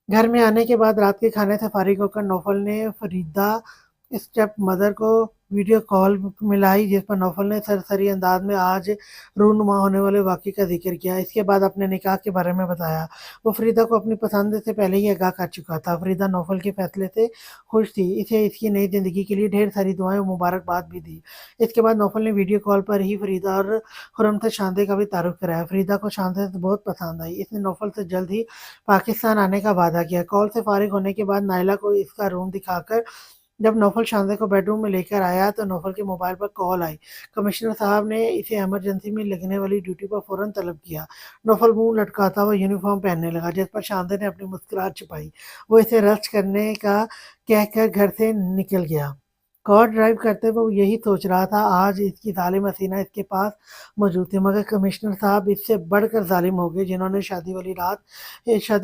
A: घर में आने के बाद रात के खाने से फ़ारिग होकर नौफल ने फ़रीदा स्टेप मदर को वीडियो कॉल मिलाई, जिस पर नौफल ने सरसरी अंदाज में आज रूनुमा होने वाले वाक़ये का ज़िक्र किया। इसके बाद अपने निकाह के बारे में बताया। वो फ़रीदा को अपनी पसंद से पहले ही आगाह कर चुका था। फ़रीदा नौफल के फ़ैसले से खुश थी। इसे इसकी नई ज़िंदगी के लिए ढेर सारी दुआएँ और मुबारकबाद भी दी। इसके बाद नौफल ने वीडियो कॉल पर ही फ़रीदा और खुर्रम से शांति का भी तारुफ़ कराया। फ़रीदा को शांति से बहुत पसंद आई। इसने नौफल से जल्द ही पाकिस्तान आने का वादा किया। कॉल से फ़ारिग होने के बाद नायला को इसका रूम दिखाकर जब नौफल शानदार को बेडरूम में लेकर आया तो नौफल के मोबाइल पर कॉल आई। कमिश्नर साहब ने इसे इमरजेंसी में लगने वाली ड्यूटी पर फ़ौरन तलब किया। नौफल मुँह लटकाता हुआ यूनिफ़ॉर्म पहनने लगा, जिस पर शानदार ने अपनी मुस्कुराहट छुपाई। वो इसे रेस्ट करने का कहकर घर से निकल गया। कार ड्राइव करते हुए वो यही सोच रहा था, आज इसकी ज़ालिम हसीना इसके पास मौजूद थी, मगर कमिश्नर साहब इससे बढ़कर ज़ालिम हो गए, जिन्होंने शादी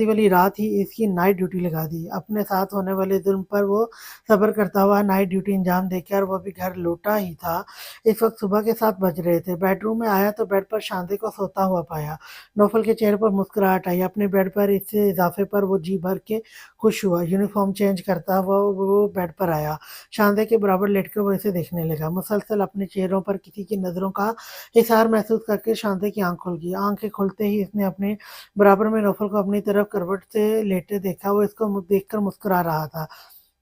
A: वाली रात ही इसकी नाइट ड्यूटी लगा दी। अपने साथ होने वाले जुल्म पर वो सब्र करता हुआ नाइट ड्यूटी अंजाम देकर वो अभी घर लौटा ही था। इस वक़्त सुबह के 7 बज रहे थे। बेडरूम में आया तो बेड पर शांति को सोता हुआ पाया। नौफल के चेहरे पर मुस्कुराहट आई। अपने बेड पर इससे इज़ाफ़े पर वो जी भर के खुश हुआ। यूनिफ़ॉर्म चेंज करता हुआ वो बेड पर आया। शांति के बराबर लेटकर वो इसे देखने लगा। मुसलसल अपने चेहरों पर किसी की नज़रों का हिसार महसूस करके शांति की आँख खुल गई। आँखें खुलते ही इसने अपने बराबर में नौफल को अपनी तरफ करवट से लेटे देखा। वो इसको देखकर मुस्कुरा रहा था।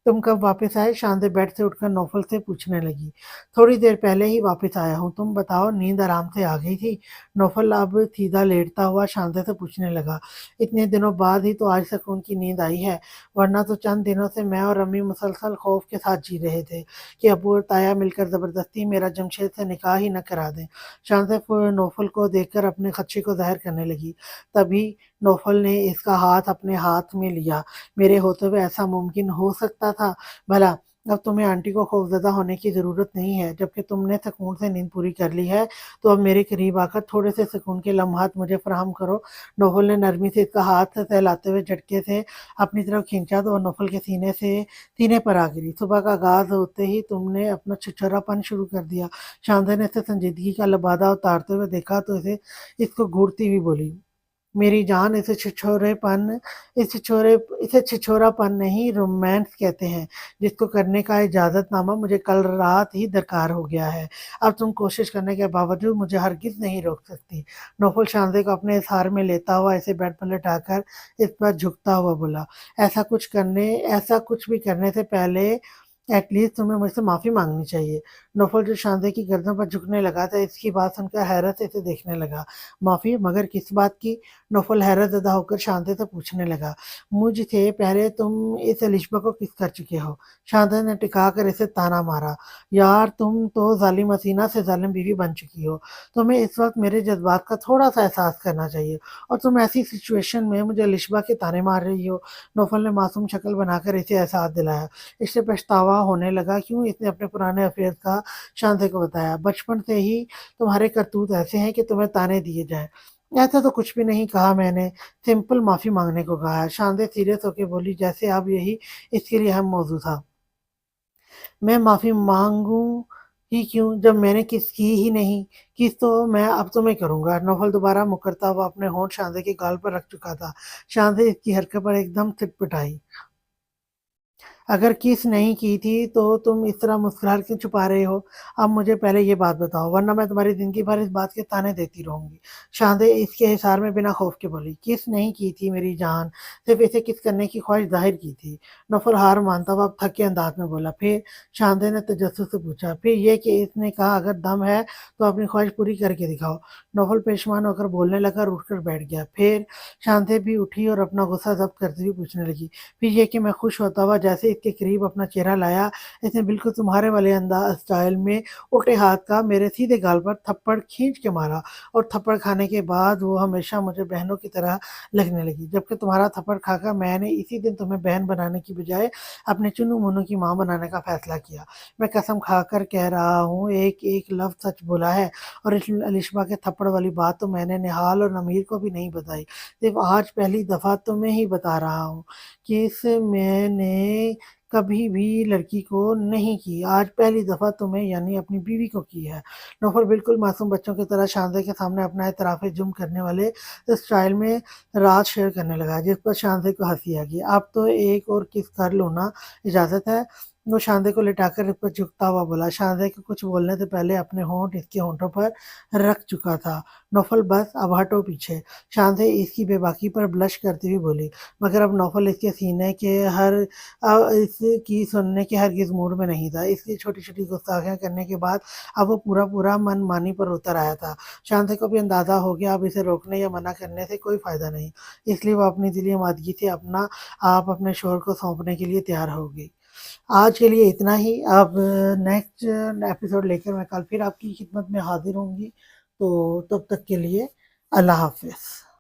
A: तुम कब वापस आए? शांति बेड से उठकर नौफल से पूछने लगी। थोड़ी देर पहले ही वापस आया हूँ, तुम बताओ नींद आराम से आ गई थी? नौफल अब सीधा लेटता हुआ शांति से पूछने लगा। इतने दिनों बाद ही तो आज सुकून की नींद आई है, वरना तो चंद दिनों से मैं और अम्मी मुसलसल खौफ के साथ जी रहे थे कि अबू और ताया मिलकर जबरदस्ती मेरा जमशेद से निकाह ही न करा दें। शांति नौफल को देखकर अपने खदशे को ज़ाहिर करने लगी। तभी नौफल ने इसका हाथ अपने हाथ में लिया। मेरे होते हुए ऐसा मुमकिन हो सकता था? भला अब तुम्हें आंटी को खौफज़दा होने की ज़रूरत नहीं है, जबकि तुमने सुकून से नींद पूरी कर ली है, तो अब मेरे करीब आकर थोड़े से सुकून के लम्हात मुझे फ़राहम करो। नौफल ने नरमी से इसका हाथ सहलाते हुए झटके से अपनी तरफ खींचा तो नौफल के सीने पर आ गिरी। सुबह का आगाज़ होते ही तुमने अपना छिछोरापन शुरू कर दिया। शांति ने इसे संजीदगी का लबादा उतारते हुए देखा तो इसको घूरती हुई बोली, मेरी जान इसे छिछोरापन नहीं रोमांस कहते हैं, जिसको करने का इजाज़तनामा मुझे कल रात ही दरकार हो गया है। अब तुम कोशिश करने के बावजूद मुझे हरगिज़ नहीं रोक सकती। नौफल शांति को अपने इज़हार में लेता हुआ इसे बेड पर लेटाकर इस पर झुकता हुआ बोला, ऐसा कुछ भी करने से पहले एटलीस्ट तुम्हें मुझसे माफ़ी माँगनी चाहिए। नौफल जो शांति की गर्दन पर झुकने लगा था, इसकी बात सुनकर हैरत से इसे देखने लगा। माफ़ी? मगर किस बात की? नौफल हैरत-ज़दा होकर शांति से पूछने लगा। मुझसे पहले तुम इस लिशबा को किस कर चुके हो? शांति ने टिका कर इसे ताना मारा। यार तुम तो ज़ालिम हसीना से ज़ालिम बीवी बन चुकी हो। तुम्हें इस वक़्त मेरे जज़्बात का थोड़ा-सा एहसास करना चाहिए और तुम ऐसी सिचुएशन में मुझे लिशबा के ताने मार रही हो। नौफल ने मासूम शक्ल बनाकर इसे एहसास दिलाया। इसे पछतावा होने लगा क्यों इसने अपने पुराने अफ़ेयर्स का शांति को बताया। बचपन से ही तुम्हारे करतूत ऐसे हैं कि तुम्हें ताने दिए जाएँ। ऐसा तो कुछ भी नहीं कहा मैंने, सिंपल माफ़ी माँगने को कहा है। शांति सीरियस होके बोली जैसे अब यही इसके लिए अहम मौज़ू था। मैं माफ़ी माँगूँ ही क्यों जब मैंने किस की ही नहीं, किस तो मैं अब तो मैं करूँगा। नौफल दोबारा मुकरता हुआ अपने होंठ शांति के गाल पर रख चुका था। शांति इसकी हरकत पर एकदम सिटपटाई। अगर किस नहीं की थी, तो तुम इस तरह मुस्कुराहट क्यों छुपा रहे हो? अब मुझे पहले ये बात बताओ, वरना मैं तुम्हारी ज़िंदगी भर इस बात के ताने देती रहूँगी। शांति इसके हिसार में बिना खौफ के बोली, किस नहीं की थी मेरी जान, सिर्फ़ इसे किस करने की ख़्वाहिश ज़ाहिर की थी। नौफल हार मानता हुआ अब थके अंदाज़ में बोला, फिर? शांति ने तजस्सुस से पूछा, फिर ये कि इसने कहा अगर दम है, तो अपनी ख़्वाहिश पूरी करके दिखाओ। नौफल पेशेमान होकर बोलने लगा और उठकर बैठ गया। फिर? शांति भी उठी और अपना गुस्सा ज़ब्त करती हुई पूछने लगी। फिर ये कि मैं खुश होता हुआ जैसे इसके करीब अपना चेहरा लाया, इसने बिल्कुल तुम्हारे वाले स्टाइल में उल्टे हाथ का मेरे सीधे गाल पर थप्पड़ खींच के मारा और थप्पड़ खाने के बाद वो हमेशा मुझे बहनों की तरह लगने लगी। जबकि तुम्हारा थप्पड़ खाकर मैंने इसी दिन तुम्हें बहन बनाने की बजाय अपने चुन्नू-मुन्नू की माँ बनाने का फैसला किया। मैं कसम खाकर कह रहा हूँ, एक-एक लफ्ज़ सच बोला है और इस लिशबा के थप्पड़ वाली बात तो मैंने निहाल और नमीर को भी नहीं बताई। सिर्फ़ आज पहली दफ़ा तुम्हें ही बता रहा हूँ। किस मैंने कभी भी लड़की को नहीं की, आज पहली दफ़ा तुम्हें यानी अपनी बीवी को की है। नौफल बिल्कुल मासूम बच्चों की तरह शांति के सामने अपना एतराफ़-ए-जुर्म करने वाले स्टाइल में राज शेयर करने लगा, जिस पर शांति को हँसी आ गई। अब तो एक और किस कर लो ना, इजाज़त है? वो शांति को लिटाकर इस पर झुकता हुआ बोला। शांति के कुछ बोलने से पहले अपने होंठ इसके होंठों पर रख चुका था। नौफल बस अब हटो पीछे। शांति इसकी बेबाकी पर ब्लश करती हुई बोली। मगर अब नौफल इसके सीने के इसकी सुनने के हरगिज़ मूड में नहीं था। इसलिए छोटी-छोटी गुस्ताखियाँ करने के बाद अब वो पूरा-पूरा मनमानी पर उतर आया था। शांति को भी अंदाज़ा हो गया अब इसे रोकने या मना करने से कोई फ़ायदा नहीं। इसलिए वो अपनी दिली आमादगी से अपना आप अपने शौहर को सौंपने के लिए तैयार हो गई। आज के लिए इतना ही। अब नेक्स्ट एपिसोड लेकर मैं कल फिर आपकी खिदमत में हाज़िर होंगी। तो तब तक के लिए अल्लाह हाफ़िज़।